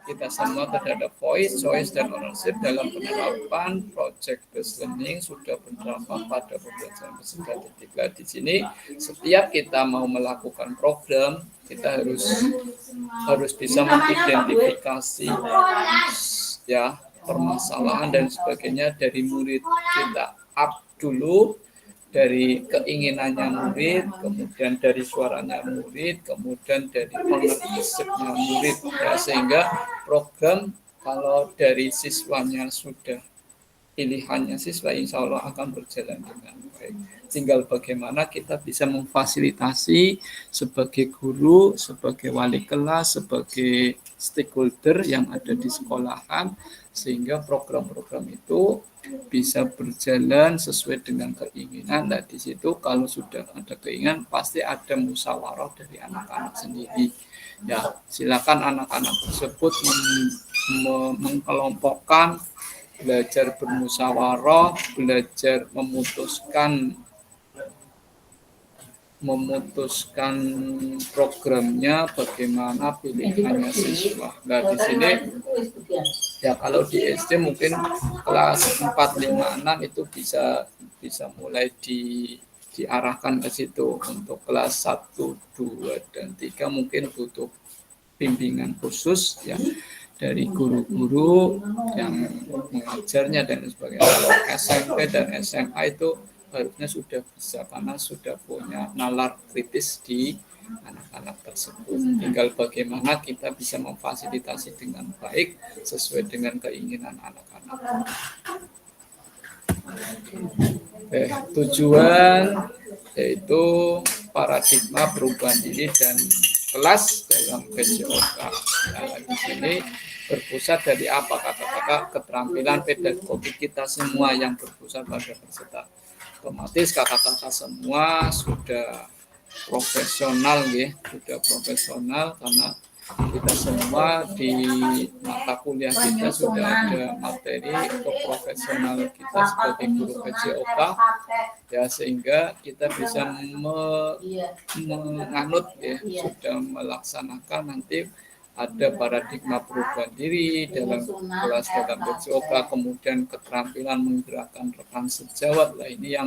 [SPEAKER 1] kita semua terhadap voice, choice, dan ownership dalam penerapan project based learning sudah berdampak pada pembelajaran peserta didik. Nah, di sini setiap kita mau melakukan program, kita harus bisa mengidentifikasi ya permasalahan dan sebagainya dari murid kita up dulu, dari keinginannya murid, kemudian dari suaranya murid, kemudian dari ownership-nya murid ya, sehingga program kalau dari siswanya sudah pilihannya siswa, insya Allah akan berjalan dengan baik. Tinggal bagaimana kita bisa memfasilitasi sebagai guru, sebagai wali kelas, sebagai stakeholder yang ada di sekolahan, sehingga program-program itu bisa berjalan sesuai dengan keinginan. Nah, di situ kalau sudah ada keinginan, pasti ada musyawarah dari anak-anak sendiri. Ya, silakan anak-anak tersebut mengkelompokkan, belajar bermusyawarah, belajar memutuskan programnya, bagaimana pilihannya siswa. Nah, di sini ya kalau di SD mungkin kelas 4, 5, 6 itu bisa mulai diarahkan ke situ. Untuk kelas 1, 2, dan 3 mungkin butuh bimbingan khusus ya dari guru-guru yang mengajarnya dan sebagainya. Kalau SMP dan SMA itu harusnya sudah bisa, karena sudah punya nalar kritis di anak-anak tersebut. Tinggal bagaimana kita bisa memfasilitasi dengan baik sesuai dengan keinginan anak-anak. Tujuan yaitu paradigma perubahan diri dan kelas dalam PJOK. Nah, di sini berpusat dari apa? Kata-kata keterampilan pedagogik kita semua yang berpusat pada peserta. Otomatis kata-kata semua sudah profesional ya, sudah profesional karena kita semua di mata kuliah kita sudah ada materi profesional kita sebagai guru PJOK ya, sehingga kita bisa menganut ya, sudah melaksanakan nanti ada paradigma perubahan diri dalam kelas dalam PJOK, kemudian keterampilan menggerakkan rekan sejawat. Lah ini yang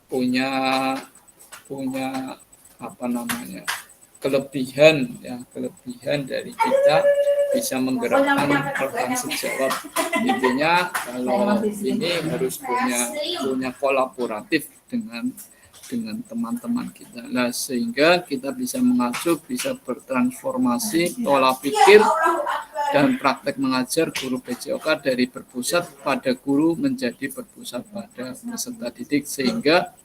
[SPEAKER 1] punya apa namanya kelebihan dari kita bisa menggerakkan rekan sejawat. Intinya kalau ini harus punya kolaboratif dengan teman-teman kita. Nah, sehingga kita bisa mengacu, bisa bertransformasi pola pikir dan praktek mengajar guru PJOK dari berpusat pada guru menjadi berpusat pada peserta didik, sehingga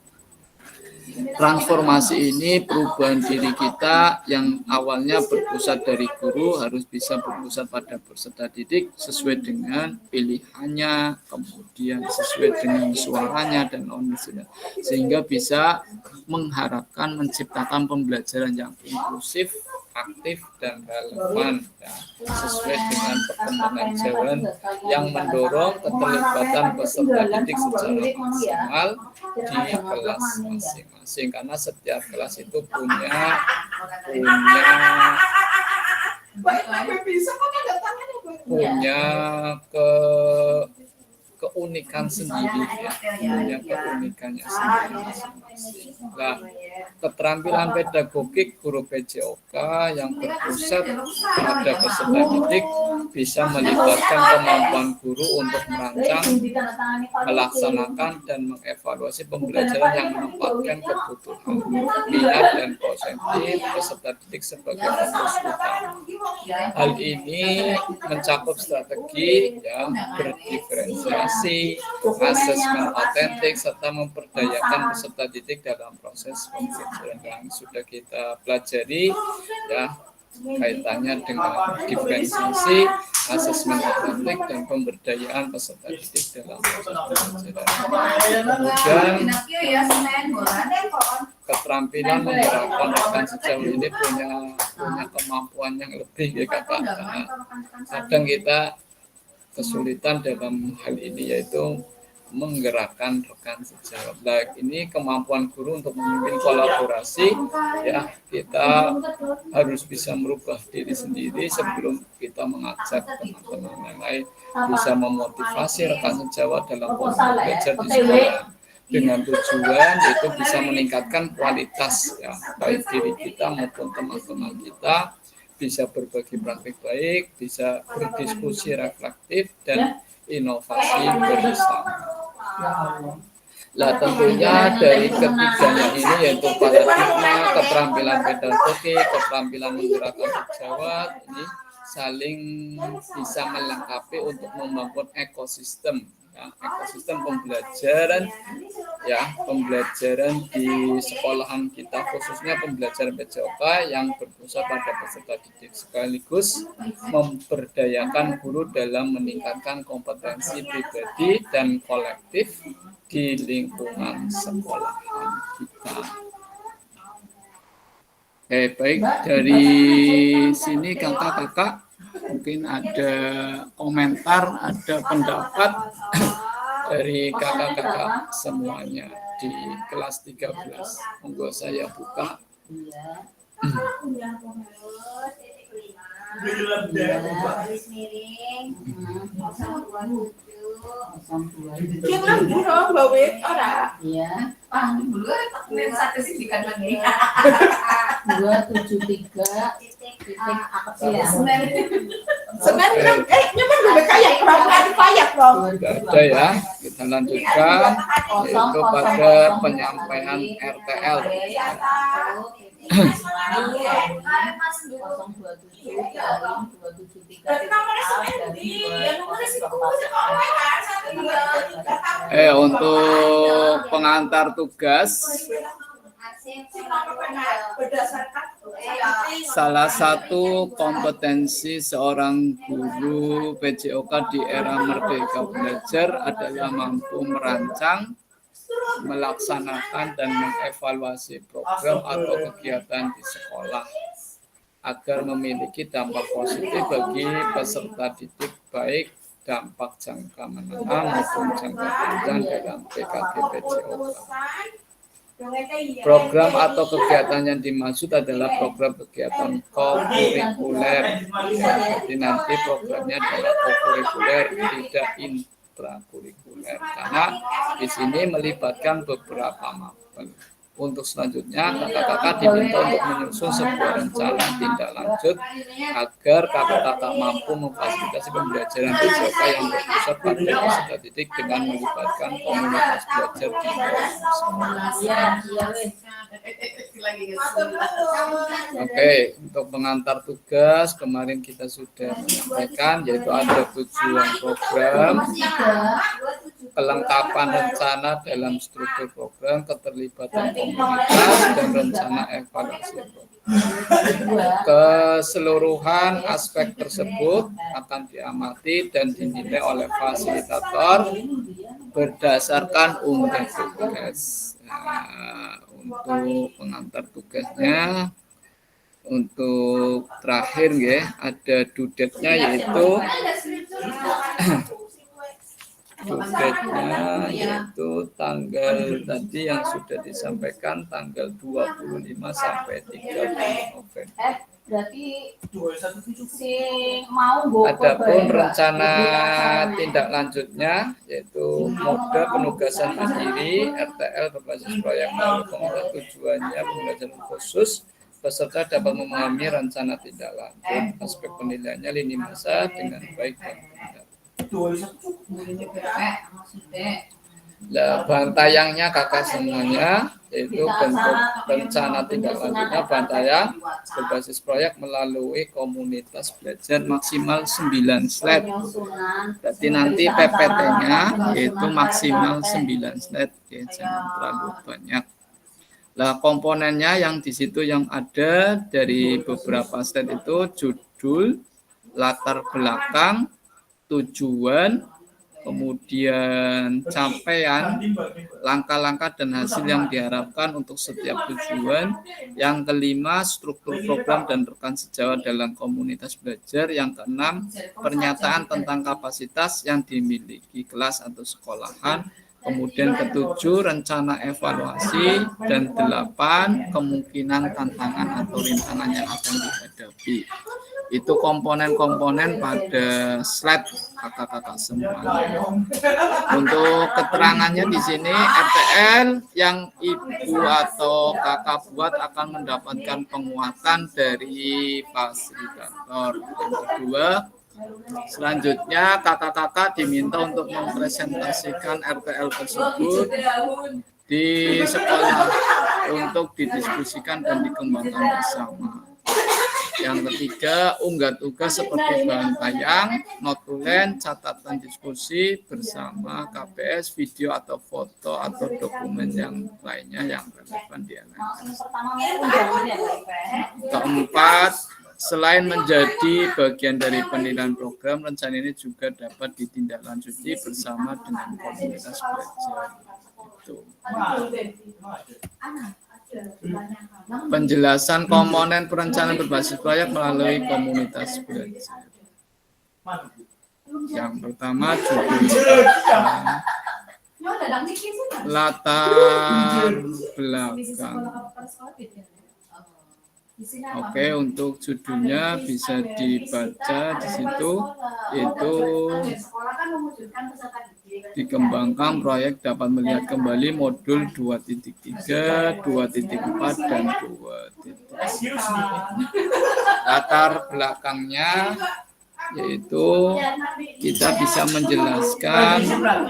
[SPEAKER 1] transformasi ini perubahan diri kita yang awalnya berpusat dari guru harus bisa berpusat pada peserta didik sesuai dengan pilihannya, kemudian sesuai dengan suaranya dan ownership, sehingga bisa mengharapkan menciptakan pembelajaran yang inklusif, aktif, dan relevan ya, sesuai dengan perkembangan zaman yang mendorong keterlibatan peserta didik secara maksimal di kelas masing-masing, karena setiap kelas itu punya keunikan sendiri, ya, punya keunikannya sendiri masing-masing. Nah, keterampilan pedagogik guru PJOK yang berpusat pada peserta didik bisa melibatkan kemampuan guru untuk merancang, melaksanakan, dan mengevaluasi pembelajaran yang menempatkan kebutuhan, minat, dan konsentrasi peserta didik sebagai fokus utama. Hal ini mencakup strategi yang berdiferensiasi, asesmen otentik, serta memperdayakan peserta didik dalam proses pembelajaran yang sudah kita pelajari, ya, kaitannya dengan diferensiasi, asesmen otentik, dan pemberdayaan peserta didik dalam proses pembelajaran. Kemudian keterampilan menggerakkan rekan sejauh ini punya kemampuan yang lebih, ya, karena kadang kita kesulitan dalam hal ini, yaitu menggerakkan rekan sejawat. Baik, ini kemampuan guru untuk memimpin kolaborasi, ya, kita harus bisa merubah diri sendiri sebelum kita mengajak teman-teman yang lain, bisa memotivasi rekan sejawat dalam proses belajar di sekolah dengan tujuan itu bisa meningkatkan kualitas, ya, baik diri kita maupun teman-teman kita, bisa berbagi praktik baik, bisa berdiskusi reflektif, dan inovasi bersama. Lah, tentunya dari ketiganya ini, yaitu paradigma, keterampilan pedagogik, keterampilan menggerakkan sejawat, ini saling bisa melengkapi untuk membangun ekosistem, ya, ekosistem pembelajaran, ya, pembelajaran di sekolahan kita, khususnya pembelajaran PJOK yang berpusat pada peserta didik, sekaligus memberdayakan guru dalam meningkatkan kompetensi pribadi dan kolektif di lingkungan sekolahan kita. Oke, baik, dari sini kakak-kakak mungkin ada komentar, ada pendapat dari kakak-kakak semuanya di kelas 13. Monggo saya buka.
[SPEAKER 2] Garis miring 027.
[SPEAKER 7] Yang lagi dong, Mbak Wit, ora?
[SPEAKER 2] Iya.
[SPEAKER 7] Dulu satu sih di kan lagi.
[SPEAKER 2] 273 titik kecil.
[SPEAKER 7] Semen, nyaman gue kayak kurang kayak dong.
[SPEAKER 1] Tidak ada, ya. Kita lanjutkan, yaitu pada penyampaian RTL.
[SPEAKER 2] 027
[SPEAKER 1] Untuk pengantar tugas, salah satu kompetensi seorang guru PJOK di era Merdeka Belajar adalah mampu merancang, melaksanakan, dan mengevaluasi program atau kegiatan di sekolah agar memiliki dampak positif bagi peserta didik, baik dampak jangka menengah maupun jangka panjang dalam PKG PJOK. Program atau kegiatan yang dimaksud adalah program kegiatan kokurikuler. Jadi nanti programnya adalah kokurikuler, tidak intrakurikuler, karena di sini melibatkan beberapa mapel. Untuk selanjutnya, kakak-kakak diminta untuk menyusun sebuah rencana tindak lanjut agar kakak-kakak mampu memfasilitasi pembelajaran PJOK yang berpusat pada peserta didik dengan melibatkan komunitas belajar di sekolah. Oke, untuk pengantar tugas kemarin kita sudah menyampaikan, yaitu ada tujuan program, kelengkapan rencana dalam struktur program, keterlibatan komunitas, dan rencana evaluasi program. Keseluruhan aspek tersebut akan diamati dan dinilai oleh fasilitator berdasarkan unggah tugas. Nah, untuk pengantar tugasnya, untuk terakhir ya, ada due date-nya, yaitu due yaitu tanggal tadi yang sudah disampaikan tanggal 25 sampai 30 November.
[SPEAKER 2] Berarti mau
[SPEAKER 1] Adapun rencana tindak lanjutnya yaitu mode penugasan mandiri RTL berbasis proyek melalui komunitas tujuannya pembelajaran khusus peserta dapat memahami rencana tindak lanjut aspek penilaiannya lini masa dengan baik dan benar. Nah, bahan tayangnya kakak semuanya yaitu bentuk rencana tindak lanjutnya bahan tayang berbasis proyek melalui komunitas belajar maksimal 9 slide. Berarti nanti PPT-nya yaitu maksimal 9 slide, ya, jangan terlalu banyak. Nah, komponennya yang di situ yang ada dari beberapa slide itu judul, latar belakang, tujuan, kemudian capaian, langkah-langkah dan hasil yang diharapkan untuk setiap tujuan. Yang kelima, struktur program dan rekan sejawat dalam komunitas belajar. Yang keenam, pernyataan tentang kapasitas yang dimiliki kelas atau sekolahan. Kemudian ketujuh, rencana evaluasi. Dan 8, kemungkinan tantangan atau rintangan yang akan dihadapi. Itu komponen-komponen pada slide kakak-kakak semua. Untuk keterangannya di sini RTL yang ibu atau kakak buat akan mendapatkan penguatan dari fasilitator. Yang kedua, selanjutnya kakak-kakak diminta untuk mempresentasikan RTL tersebut di sekolah untuk didiskusikan dan dikembangkan bersama. Yang ketiga, unggah tugas seperti bahan tayang, notulen, catatan diskusi bersama KPS, video atau foto atau dokumen yang lainnya yang relevan di LMS. Keempat, selain menjadi bagian dari penilaian program, rencana ini juga dapat ditindaklanjuti bersama dengan komunitas belajar. Itu. Penjelasan komponen perencanaan berbasis proyek melalui komunitas belajar. Yang pertama, judul latar belakang. Oke, untuk judulnya bisa dibaca di situ, itu dikembangkan proyek dapat melihat kembali modul 2.3, 2.4, dan 2.5. Latar belakangnya yaitu kita bisa menjelaskan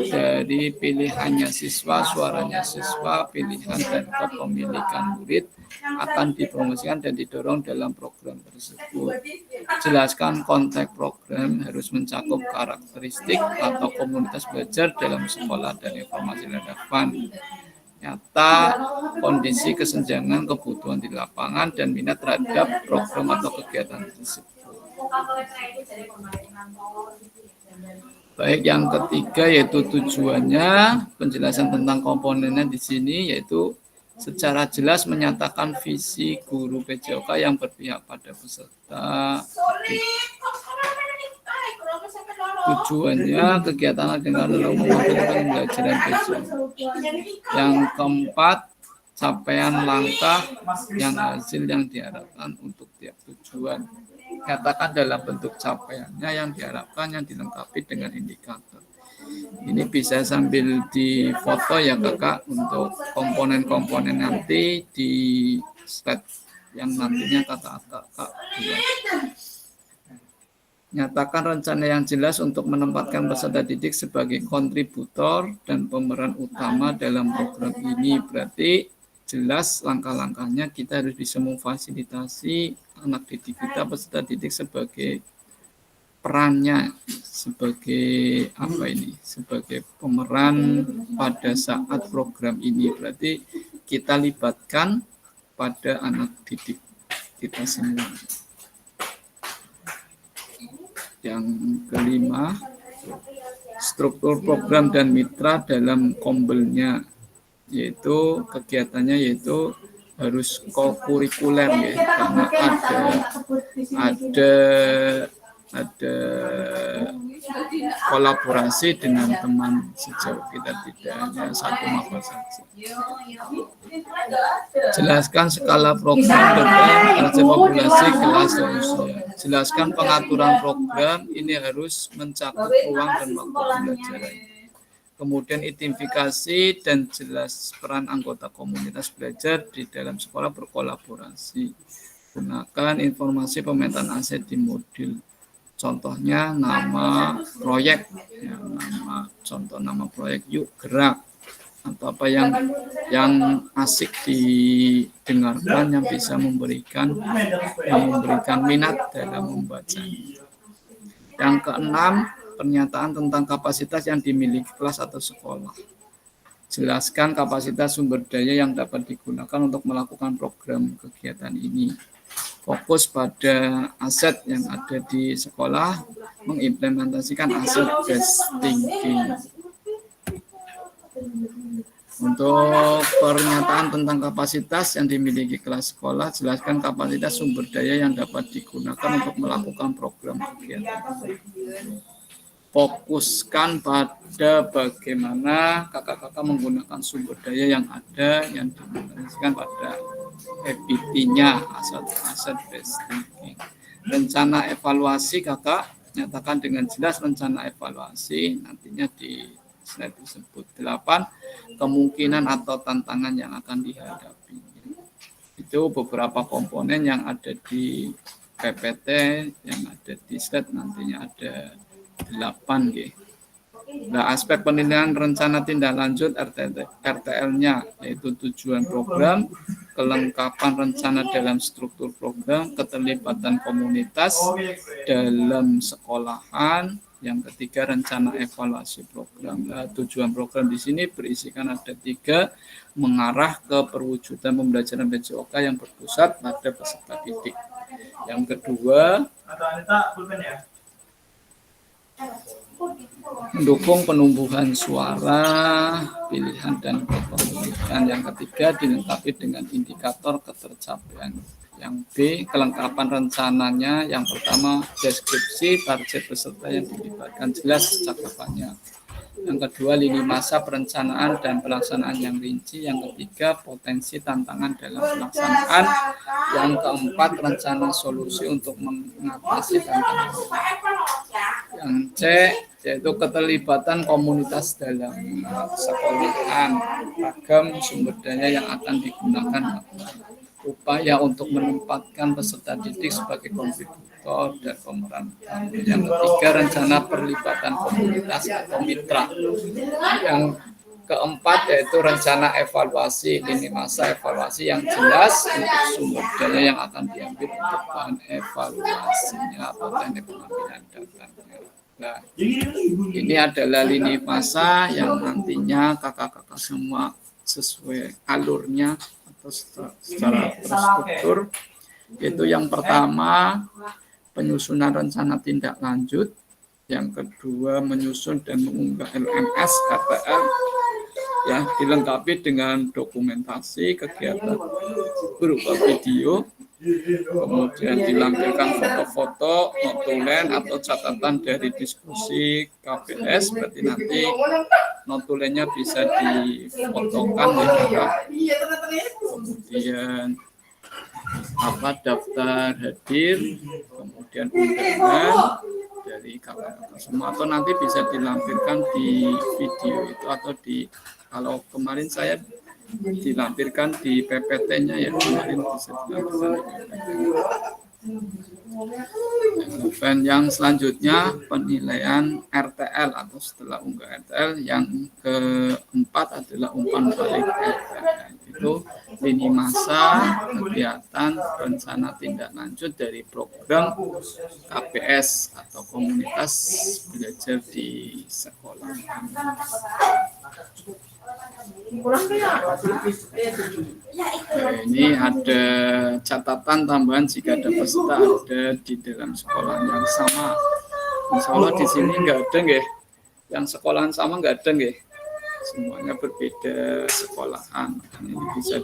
[SPEAKER 1] dari pilihannya siswa, suaranya siswa, pilihan dan kepemilikan murid akan dipromosikan dan didorong dalam program tersebut. Jelaskan konteks program harus mencakup karakteristik atau komunitas belajar dalam sekolah dan informasi relevan. Nyata kondisi kesenjangan kebutuhan di lapangan dan minat terhadap program atau kegiatan tersebut. Baik, yang ketiga yaitu tujuannya, penjelasan tentang komponennya di sini yaitu secara jelas menyatakan visi guru PJOK yang berpihak pada peserta. Tujuannya kegiatan dengan mengembangkan pembelajaran PJOK. Yang keempat, capaian langkah yang hasil yang diharapkan untuk tiap tujuan. Katakan dalam bentuk capaiannya yang diharapkan yang dilengkapi dengan indikator. Ini bisa sambil difoto ya kakak untuk komponen-komponen nanti di slide yang nantinya kakak buat. Nyatakan rencana yang jelas untuk menempatkan peserta didik sebagai kontributor dan pemeran utama dalam program ini. Berarti jelas langkah-langkahnya kita harus bisa memfasilitasi anak didik kita, peserta didik sebagai perannya sebagai sebagai pemeran pada saat program ini. Berarti kita libatkan pada anak didik kita semua. Yang kelima, struktur program dan mitra dalam kombelnya, yaitu kegiatannya yaitu harus kurikuler ya, karena ada kolaborasi dengan teman sejauh kita tidak hanya satu maba saja. Jelaskan skala program data target populasi kelas dan usia. Jelaskan pengaturan program ini harus mencakup ruang dan waktu pembelajaran. Kemudian identifikasi dan jelas peran anggota komunitas belajar di dalam sekolah berkolaborasi. Gunakan informasi pemetaan aset di modul. Contohnya nama proyek, ya, nama proyek Yuk Gerak, atau apa yang asik didengarkan, yang bisa memberikan minat dalam membaca. Yang keenam, pernyataan tentang kapasitas yang dimiliki kelas atau sekolah. Jelaskan kapasitas sumber daya yang dapat digunakan untuk melakukan program kegiatan ini. Fokus pada aset yang ada di sekolah, mengimplementasikan aset based thinking. Untuk pernyataan tentang kapasitas yang dimiliki kelas sekolah, jelaskan kapasitas sumber daya yang dapat digunakan untuk melakukan program kegiatan. Fokuskan pada bagaimana kakak-kakak menggunakan sumber daya yang ada, yang diimplementasikan pada EBT-nya, aset based thinking. Rencana evaluasi, kakak nyatakan dengan jelas rencana evaluasi, nantinya di slide tersebut. 8, kemungkinan atau tantangan yang akan dihadapi. Itu beberapa komponen yang ada di PPT, yang ada di slide nantinya ada 8 G. Nah, aspek penilaian rencana tindak lanjut RTL-nya, yaitu tujuan program, kelengkapan rencana dalam struktur program, keterlibatan komunitas dalam sekolahan. Yang ketiga, rencana evaluasi program. Nah, tujuan program di sini berisikan ada 3, mengarah ke perwujudan pembelajaran BCOK yang berpusat pada peserta didik. Yang kedua, mendukung penumbuhan suara, pilihan, dan kepemilikan. Yang ketiga, dilengkapi dengan indikator ketercapaian. Yang B, kelengkapan rencananya. Yang pertama, deskripsi target peserta yang dilibatkan, jelas cakupannya. Yang kedua, lini masa perencanaan dan pelaksanaan yang rinci. Yang ketiga, potensi tantangan dalam pelaksanaan. Yang keempat, rencana solusi untuk mengatasi tantangan. Yang C, yaitu keterlibatan komunitas dalam sekolahan, ragam sumber daya yang akan digunakan, upaya untuk menempatkan peserta didik sebagai kontributor dan pemeran. Yang ketiga, rencana perlibatan komunitas atau mitra. Yang keempat, yaitu rencana evaluasi, lini masa evaluasi yang jelas untuk sumber daya yang akan diambil untuk bahan evaluasinya atau teknik pengambilan datanya. Nah, ini adalah lini masa yang nantinya kakak-kakak semua sesuai alurnya atau secara terstruktur. Itu yang pertama, penyusunan rencana tindak lanjut. Yang kedua, menyusun dan mengunggah LMS KTL yang dilengkapi dengan dokumentasi kegiatan berupa video, kemudian dilampirkan foto-foto, notulen atau catatan dari diskusi KPS, berarti nanti notulennya bisa difotokan ya, kemudian daftar hadir, kemudian undangan dari kakak-kakak semua, atau nanti bisa dilampirkan di video itu, atau di, kalau kemarin saya dilampirkan di PPT-nya ya, kemarin bisa dilampirkan di PPT. Dan yang selanjutnya penilaian RTL atau setelah unggah RTL. Yang keempat adalah umpan balik RTL. Itu lini masa kegiatan rencana tindak lanjut dari program KPS atau komunitas belajar di sekolah. Ini ada catatan tambahan jika ada peserta ada di dalam sekolah yang sama. Insya Allah di sini nggak ada nggih. Yang sekolahan sama nggak ada nggih. Semuanya berbeda sekolahan. Ini bisa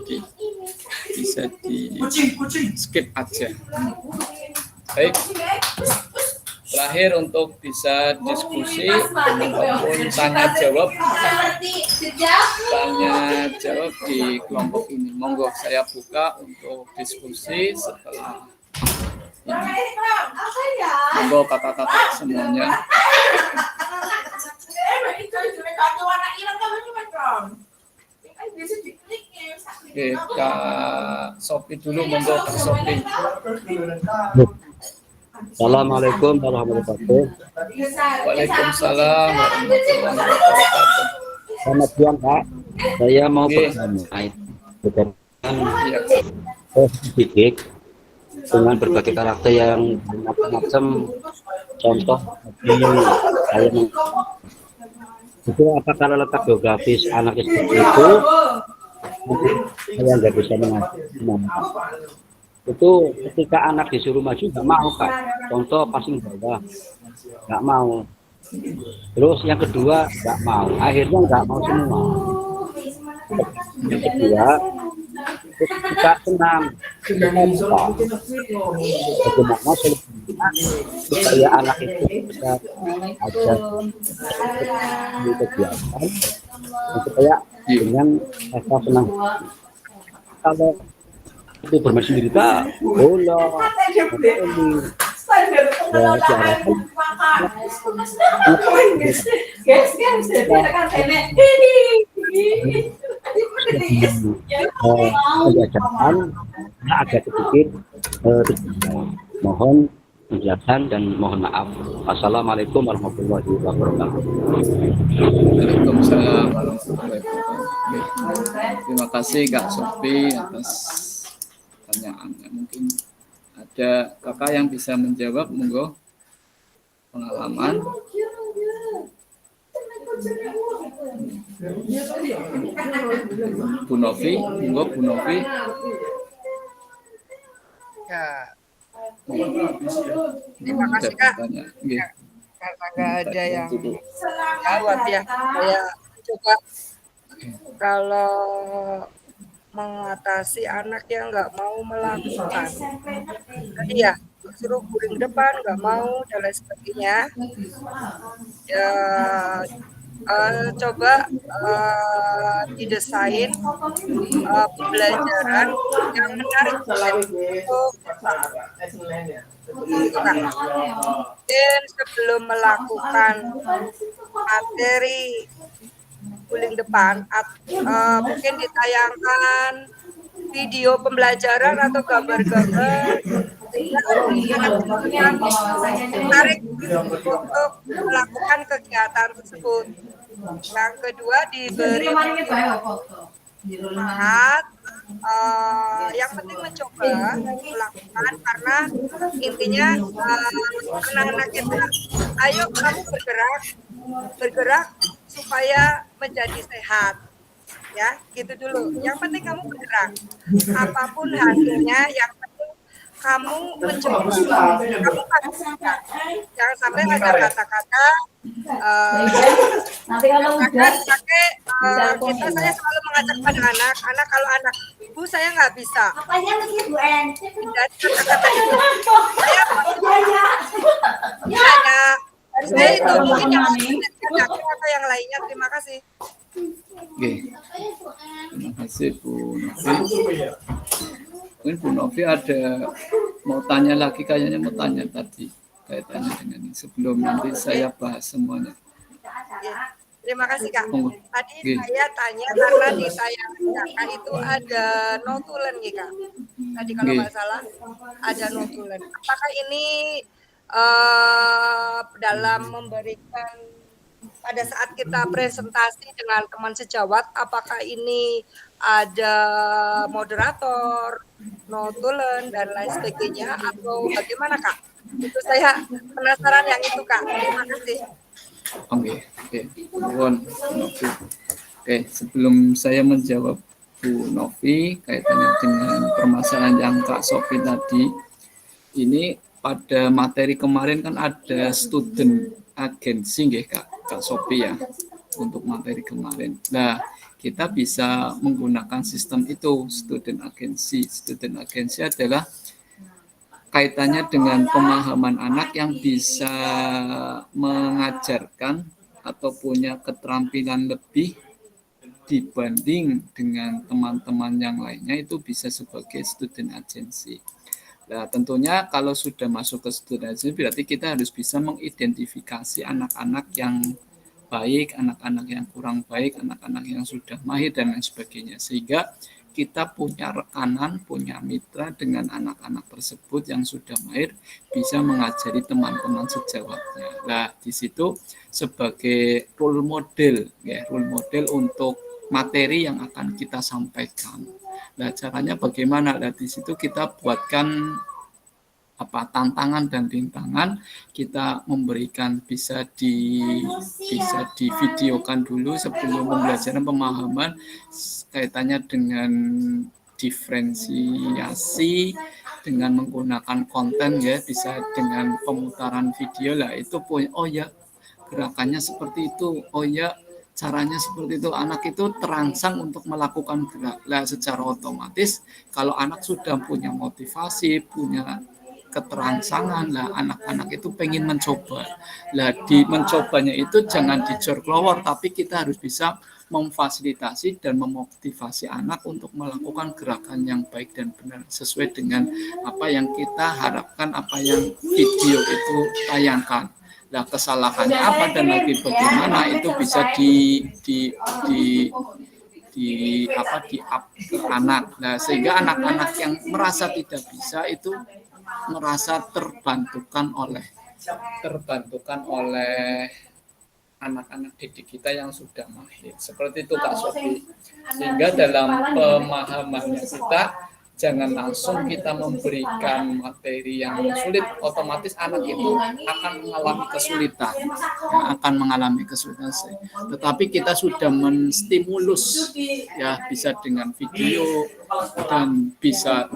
[SPEAKER 1] di skip aja. Baik. Terakhir untuk bisa diskusi ataupun tanya jawab di kelompok ini. Monggo saya buka untuk diskusi setelah ini. Monggo kakak-kakak semuanya. Oke, Kak Sofi dulu, monggo Kak Sofi.
[SPEAKER 5] Assalamualaikum warahmatullahi wabarakatuh.
[SPEAKER 1] Waalaikumsalam warahmatullahi wabarakatuh.
[SPEAKER 5] Selamat siang Pak. Saya mau
[SPEAKER 1] Oke.
[SPEAKER 5] bertanya
[SPEAKER 1] Iya.
[SPEAKER 5] didik dengan berbagai karakter yang macam-macam. Contoh, saya itu apakah letak geografis anak seperti itu? Saya nggak bisa mengambil. Itu ketika anak disuruh maju nggak mau Kak. Contoh passing bawah nggak mau. Terus yang kedua nggak mau. Akhirnya nggak mau semua. Yang kedua terus kita senang. Bagaimana supaya anak itu bisa ada di kegiatan supaya dengan rasa senang. Kalau itu bermain sendiri tak bola ini penjajahan agak sedikit mohon penjelasan dan mohon maaf. Assalamualaikum warahmatullahi wabarakatuh.
[SPEAKER 1] Waalaikumsalam warahmatullahi wabarakatuh. Terima kasih Kak Sofi atas pertanyaannya. Mungkin ada kakak yang bisa menjawab, monggo. Pengalaman. Bu Novi, monggo Bu Novi.
[SPEAKER 9] Ya, terima kasih Kak.
[SPEAKER 1] Bertanya. Nggih.
[SPEAKER 9] Karena nggak ada yang jawab ya. Saya coba kalau mengatasi anak yang nggak mau melakukan. Tadi ya, suruh guling depan, nggak mau, dan lain sebagainya. Ya, coba didesain pembelajaran yang menarik untuk mungkin sebelum melakukan materi guling depan mungkin ditayangkan video pembelajaran atau gambar-gambar yang menarik untuk melakukan kegiatan tersebut. Yang kedua diberi semangat, yang penting mencoba melakukan karena intinya anak-anak kita, ayo kamu bergerak supaya menjadi sehat. Ya, gitu dulu. Yang penting kamu bergerak. Apapun hasilnya, yang penting kamu mencoba. Kamu jangan sampai ada kata-kata
[SPEAKER 2] Nanti kalau udah
[SPEAKER 9] pakai kita saya selalu mengajak pada anak kalau anak ibu saya nggak bisa.
[SPEAKER 2] apanya lagi Bu En?
[SPEAKER 9] Dan kata-kata itu saya hanya saya itu mungkin yang atau yang lainnya. Terima kasih.
[SPEAKER 1] Oke. Terima kasih Bu Novi. Mungkin Bu Novi ada mau tanya lagi, kayaknya mau tanya tadi kaitannya dengan ini. Sebelum nanti saya bahas semuanya.
[SPEAKER 9] Ya, terima kasih Kak. Tadi
[SPEAKER 1] Oke.
[SPEAKER 9] saya tanya karena di tayangan itu ada notulen nih Kak. Tadi kalau
[SPEAKER 1] Oke.
[SPEAKER 9] nggak salah ada notulen. Apakah ini dalam memberikan pada saat kita presentasi dengan teman sejawat, apakah ini ada moderator, notulen dan lain sebagainya atau bagaimana Kak? Itu saya penasaran yang itu Kak. Terima kasih.
[SPEAKER 1] Oke. Nuwun, Bu Novi. Oke, sebelum saya menjawab Bu Novi kaitannya dengan permasalahan yang Kak Sofi tadi, ini pada materi kemarin kan ada student agency nggih Kak Sofi ya, untuk materi kemarin. Nah, kita bisa menggunakan sistem itu, student agency. Student agency adalah kaitannya dengan pemahaman anak yang bisa mengajarkan atau punya keterampilan lebih dibanding dengan teman-teman yang lainnya, itu bisa sebagai student agency. Nah, tentunya kalau sudah masuk ke student agency berarti kita harus bisa mengidentifikasi anak-anak yang baik, anak-anak yang kurang baik, anak-anak yang sudah mahir dan lain sebagainya. Sehingga kita punya rekanan, punya mitra dengan anak-anak tersebut yang sudah mahir, bisa mengajari teman-teman sejawatnya. Nah, di situ sebagai role model, ya, role model untuk materi yang akan kita sampaikan. Nah, caranya bagaimana? Nah, di situ kita buatkan tantangan dan rintangan, kita memberikan bisa divideokan dulu sebelum pembelajaran pemahaman kaitannya dengan diferensiasi dengan menggunakan konten, ya, bisa dengan pemutaran video lah, itu oh ya gerakannya seperti itu, oh ya caranya seperti itu, anak itu terangsang untuk melakukan gerak. Nah, secara otomatis kalau anak sudah punya motivasi, punya keterangsangan lah, anak-anak itu pengen mencoba. Lah, di mencobanya itu jangan dijor-glowor, tapi kita harus bisa memfasilitasi dan memotivasi anak untuk melakukan gerakan yang baik dan benar sesuai dengan apa yang kita harapkan, apa yang video itu tayangkan. Nah, kesalahannya apa dan lagi bagaimana itu bisa di up ke anak. Nah, sehingga anak-anak yang merasa tidak bisa itu merasa terbantukan oleh anak-anak didik kita yang sudah mahir. Seperti itu Kak Sofi. Sehingga dalam pemahamannya kita jangan langsung kita memberikan materi yang sulit, otomatis anak itu akan mengalami kesulitan. Tetapi kita sudah menstimulus, ya, bisa dengan video dan bisa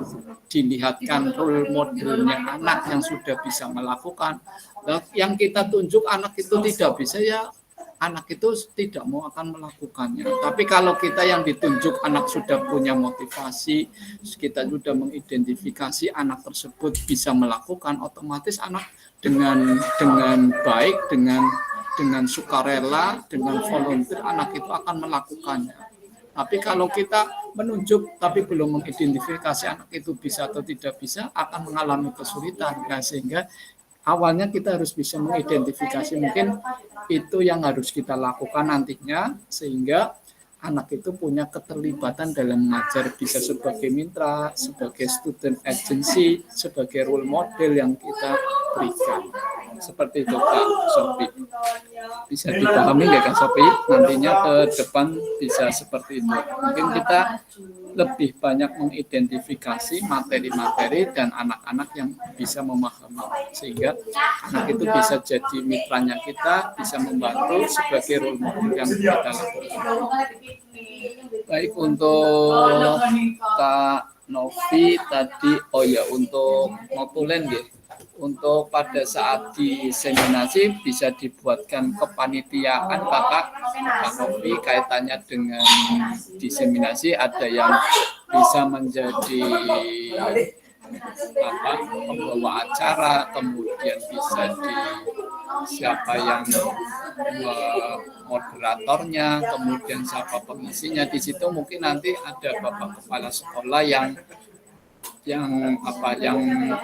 [SPEAKER 1] dilihatkan role modelnya anak yang sudah bisa melakukan. Nah, yang kita tunjuk anak itu tidak bisa, ya anak itu tidak mau akan melakukannya. Tapi kalau kita yang ditunjuk anak sudah punya motivasi, kita sudah mengidentifikasi anak tersebut bisa melakukan, otomatis anak dengan baik, dengan sukarela, dengan volunteer, anak itu akan melakukannya. Tapi kalau kita menunjuk tapi belum mengidentifikasi anak itu bisa atau tidak bisa, akan mengalami kesulitan. Nah, sehingga awalnya kita harus bisa mengidentifikasi mungkin itu yang harus kita lakukan nantinya, sehingga anak itu punya keterlibatan dalam mengajar, bisa sebagai mitra, sebagai student agency, sebagai role model yang kita berikan. Seperti itu Kak Sofi. Bisa dipahami nggak Kak Sofi? Nantinya ke depan bisa seperti itu. Mungkin kita lebih banyak mengidentifikasi materi-materi dan anak-anak yang bisa memahami, sehingga anak itu bisa jadi mitranya kita, bisa membantu sebagai role model yang kita lakukan. Baik, untuk Kak Novi tadi, untuk notulen ya, untuk pada saat diseminasi bisa dibuatkan kepanitiaan Kak Novi kaitannya dengan diseminasi, ada yang bisa menjadi pembawa acara, kemudian bisa siapa yang moderatornya, kemudian siapa pengisinya. Di situ mungkin nanti ada Bapak Kepala Sekolah yang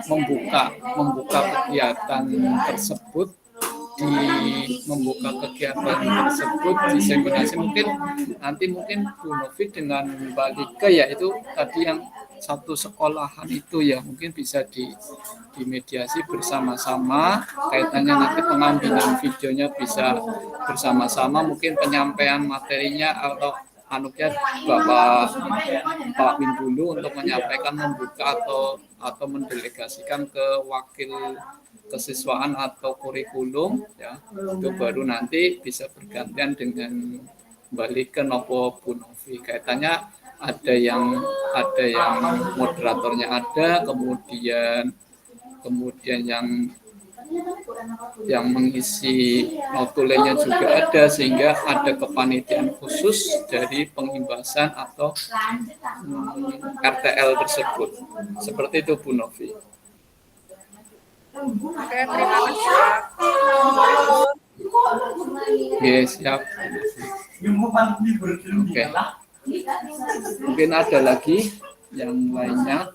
[SPEAKER 1] membuka kegiatan tersebut, diseminasi. Mungkin Bu Novi dengan Mbak Lika, ya, itu tadi yang satu sekolahan itu, ya, mungkin bisa dimediasi bersama-sama, kaitannya nanti pengambilan videonya bisa bersama-sama, mungkin penyampaian materinya atau Pak Win dulu untuk menyampaikan, membuka atau mendelegasikan ke wakil kesiswaan atau kurikulum, ya, itu baru nanti bisa bergantian dengan balik ke Nopo Bu Novi. Kaitannya ada yang moderatornya ada, kemudian yang mengisi notulennya juga ada, sehingga ada kepanitiaan khusus dari pengimbasan atau RTL tersebut. Seperti itu Bu Novi.
[SPEAKER 9] Oke, terima kasih Pak. Lanjut.
[SPEAKER 1] Oke, siap. Oke. Mungkin ada lagi yang lainnya.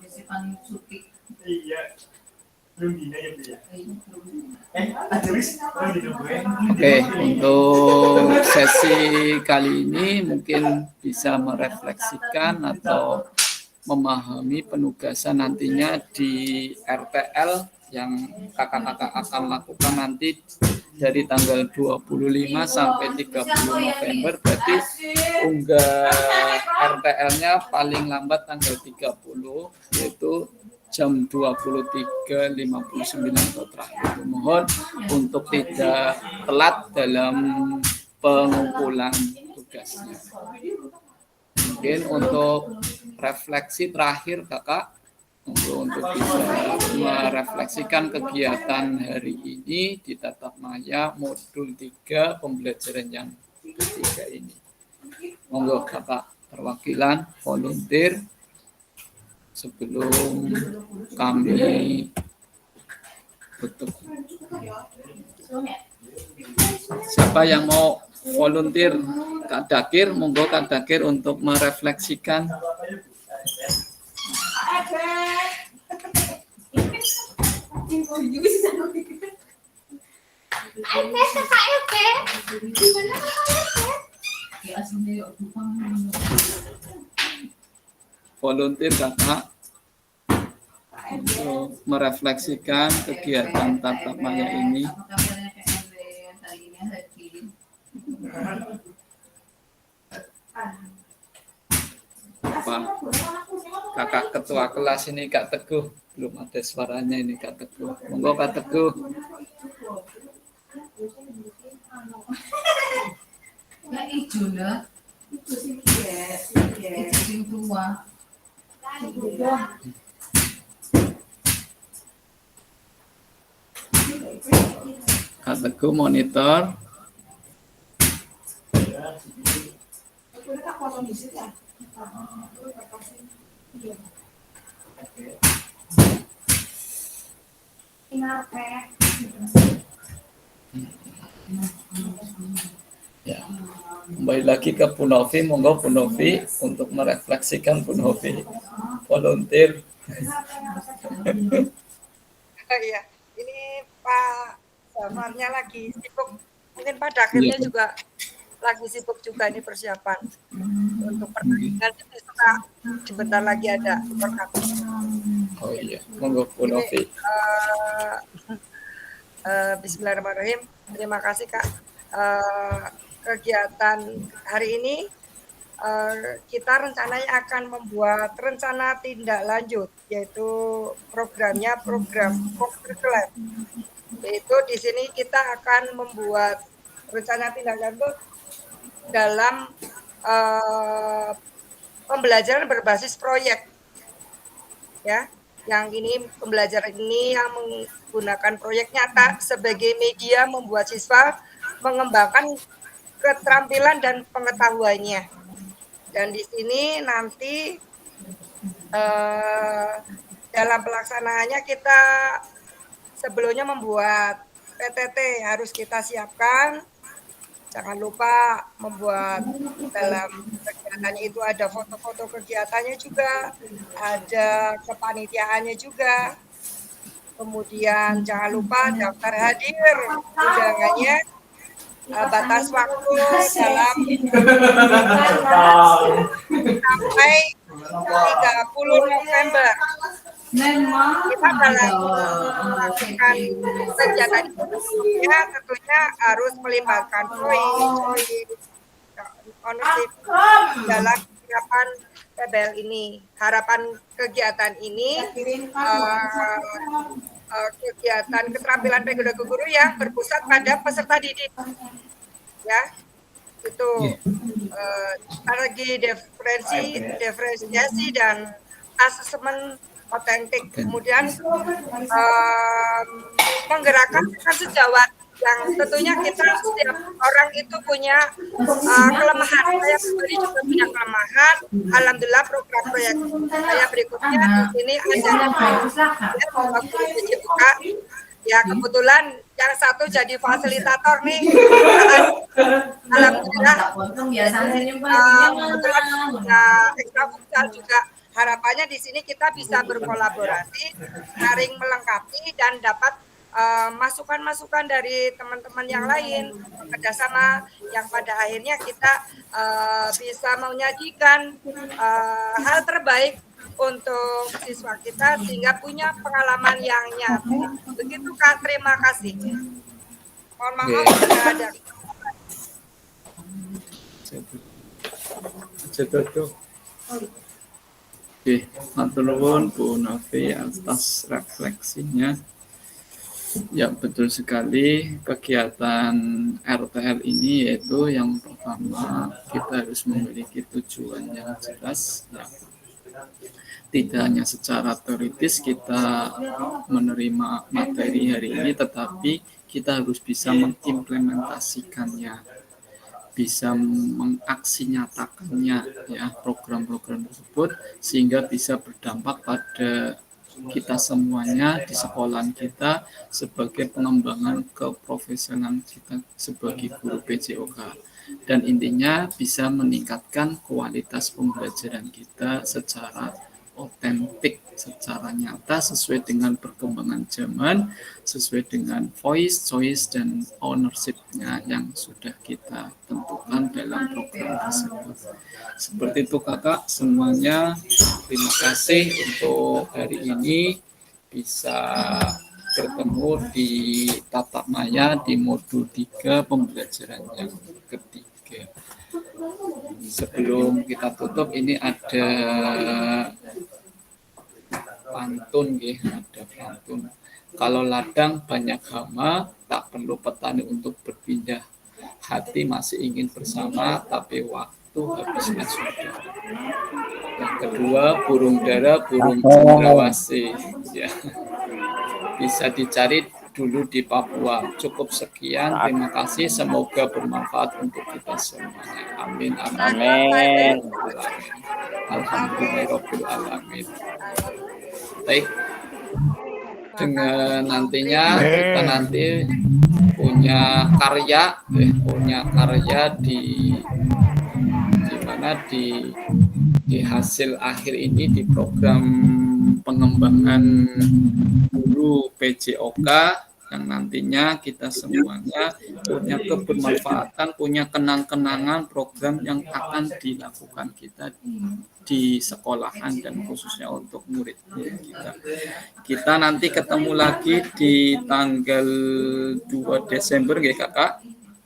[SPEAKER 1] Oke, untuk sesi kali ini mungkin bisa merefleksikan atau memahami penugasan nantinya di RTL yang kakak-kakak akan lakukan nanti dari tanggal 25 sampai 30 November, berarti unggah RTL-nya paling lambat tanggal 30, yaitu jam 23.59 atau terakhir. Mohon untuk tidak telat dalam pengumpulan tugasnya. Mungkin untuk refleksi terakhir kakak, untuk bisa merefleksikan kegiatan hari ini di Tatap Maya modul 3 pembelajaran yang ketiga ini. Monggo kakak perwakilan volunteer sebelum kami tutup. Siapa yang mau volunteer? Kak Dakir, monggo Kak Dakir untuk merefleksikan. Volunteer kakak untuk merefleksikan kegiatan Tatap Maya ini. Apa? Kakak ketua kelas ini Kak Teguh, belum ada suaranya ini Kak Teguh. Monggo Kak Teguh.
[SPEAKER 7] Ya ijo lah. Itu sing sing tua.
[SPEAKER 1] Kak Teguh monitor. Ya, kembali lagi ke Bu Novi, monggo Bu Novi untuk merefleksikan Bu Novi volunteer.
[SPEAKER 9] Iya, ini Pak Zamarnya lagi sibuk, mungkin Pak Dakirnya juga lagi sibuk juga ini persiapan untuk pertandingan besok sebentar lagi ada Super Cup.
[SPEAKER 1] Oh iya, monggo Bu Novi.
[SPEAKER 9] Bismillahirrahmanirrahim. Terima kasih Kak. Kegiatan hari ini kita rencananya akan membuat rencana tindak lanjut, yaitu programnya program kurikuler. Yaitu di sini kita akan membuat rencana tindak lanjut dalam pembelajaran berbasis proyek, ya. Yang ini pembelajaran ini yang menggunakan proyek nyata sebagai media membuat siswa mengembangkan keterampilan dan pengetahuannya. Dan di sini nanti dalam pelaksanaannya kita sebelumnya membuat PTT harus kita siapkan. Jangan lupa membuat dalam kegiatannya itu ada foto-foto kegiatannya juga, ada kepanitiaannya juga. Kemudian jangan lupa daftar hadir undangannya, batas waktu dalam sampai 30 November. Kita dalam melakukan kegiatan ya tentunya harus melibatkan ownership dalam kesiapan PBL ini. Harapan kegiatan ini kegiatan keterampilan pedagogi guru yang berpusat pada peserta didik, ya itu strategi diferensiasi dan asesmen otentik, kemudian menggerakkan rekan sejawat yang tentunya kita setiap orang itu punya kelemahan. Saya pribadi juga punya kelemahan. Alhamdulillah program proyek saya berikutnya di sini adanya buka Ya kebetulan yang satu jadi fasilitator nih. Alhamdulillah. Kebetulan juga ekstra futsal juga. Harapannya di sini kita bisa berkolaborasi, saling melengkapi dan dapat masukan-masukan dari teman-teman yang lain, kerjasama yang pada akhirnya kita bisa menyajikan hal terbaik untuk siswa kita sehingga punya pengalaman yang nyata. Begitu Kak, terima kasih. Mohon maaf tidak ada.
[SPEAKER 1] Oke, matur nuwun Bu Novi atas refleksinya. Ya, betul sekali. Kegiatan RTL ini yaitu yang pertama kita harus memiliki tujuan yang jelas. Ya. Tidak hanya secara teoritis kita menerima materi hari ini, tetapi kita harus bisa mengimplementasikannya, bisa mengaksinyatakannya, ya, program-program tersebut sehingga bisa berdampak pada kita semuanya di sekolahan kita sebagai pengembangan keprofesionalan kita sebagai guru PJOK, dan intinya bisa meningkatkan kualitas pembelajaran kita secara otentik, secara nyata sesuai dengan perkembangan zaman, sesuai dengan voice, choice, dan ownership-nya yang sudah kita tentukan dalam program tersebut. Seperti itu Kakak, semuanya terima kasih untuk hari ini bisa bertemu di tatap maya di modul 3 pembelajaran yang ketiga. Sebelum kita tutup ini ada pantun, ada pantun. Kalau ladang banyak hama, tak perlu petani untuk berpindah. Hati masih ingin bersama, tapi waktu habisnya sudah. Yang kedua, burung dara, burung cendrawasih. Ya. Bisa dicari dulu di Papua. Cukup sekian, terima kasih. Semoga bermanfaat untuk kita semuanya. Amin.
[SPEAKER 8] Amin.
[SPEAKER 1] Alhamdulillahirabbil alamin. Baik, dengan nantinya kita nanti punya karya di mana di hasil akhir ini di program pengembangan guru PJOK yang nantinya kita semuanya punya kebermanfaatan, punya kenang-kenangan program yang akan dilakukan kita di sekolahan dan khususnya untuk murid-murid kita. Kita nanti ketemu lagi di tanggal 2 Desember ya Kakak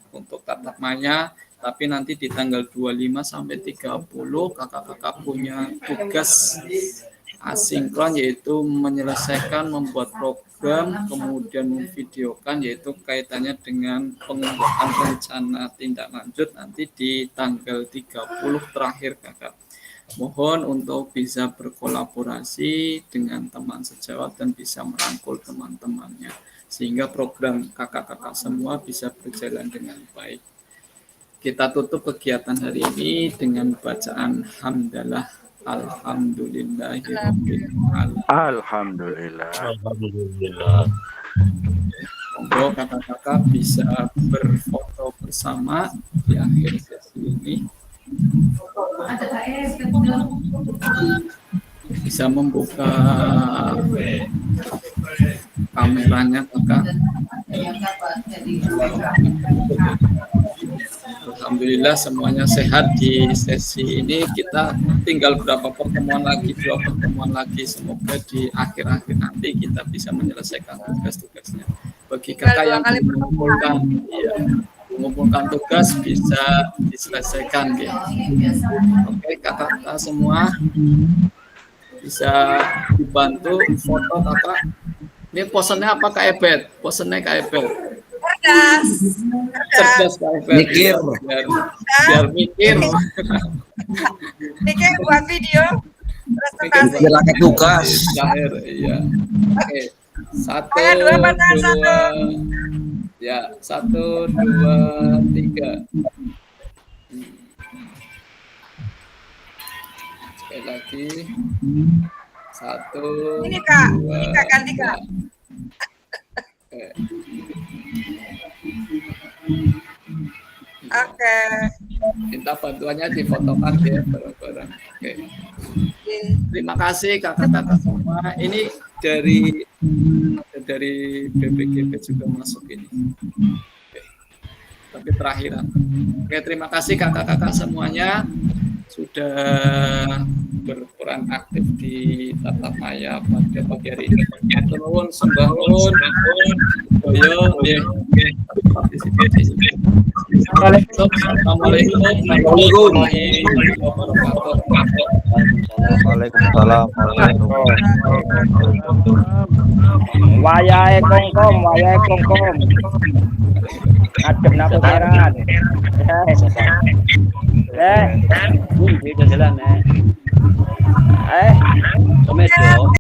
[SPEAKER 1] untuk tatap maya, tapi nanti di tanggal 25 sampai 30 kakak-kakak punya tugas asinkron yaitu menyelesaikan membuat program kemudian memvideokan yaitu kaitannya dengan pengembangan rencana tindak lanjut nanti di tanggal 30 terakhir Kakak. Mohon untuk bisa berkolaborasi dengan teman sejawat dan bisa merangkul teman-temannya sehingga program kakak-kakak semua bisa berjalan dengan baik. Kita tutup kegiatan hari ini dengan bacaan hamdalah. Alhamdulillahirabbil alamin.
[SPEAKER 4] Alhamdulillah.
[SPEAKER 6] Alhamdulillah.
[SPEAKER 1] Monggo kakak-kakak bisa berfoto bersama di akhir sesi ini. Bisa membuka kameranya kakak. Alhamdulillah semuanya sehat di sesi ini. Kita tinggal berapa pertemuan lagi, 2 pertemuan lagi. Semoga di akhir-akhir nanti kita bisa menyelesaikan tugas-tugasnya. Bagi kakak yang mengumpulkan tugas bisa diselesaikan gitu. Oke kakak-kakak semua bisa dibantu foto kakak. Ini posennya apa Kak Ebet? Posennya Kak Ebet. Cerdas Kak Ebet.
[SPEAKER 3] Mikir.
[SPEAKER 1] Biar mikir.
[SPEAKER 9] Mikir buat video presentasi.
[SPEAKER 3] Jalannya tugas.
[SPEAKER 1] Terakhir, iya. Oke. 1, 2, ya 1, 2, 3. Sekali lagi. 1.
[SPEAKER 9] Ini Kak, ini Kak ganti Kak. Oke.
[SPEAKER 1] Minta bantuannya difotokan ya barang-barang. Oke. Terima kasih kakak-kakak semua. Ini dari BPGP juga masuk ini. Oke. Tapi terakhiran. Oke, terima kasih kakak-kakak semuanya sudah berperan aktif di Tatap Maya pada pagi hari ini. Nuwun sembah nuwun. Boyo nggih partisipasi. Assalamualaikum warahmatullahi wabarakatuh.
[SPEAKER 3] Waalaikumsalam.
[SPEAKER 8] Wayahe kongkom. Adem napa peran. Ini jalan. Komedo.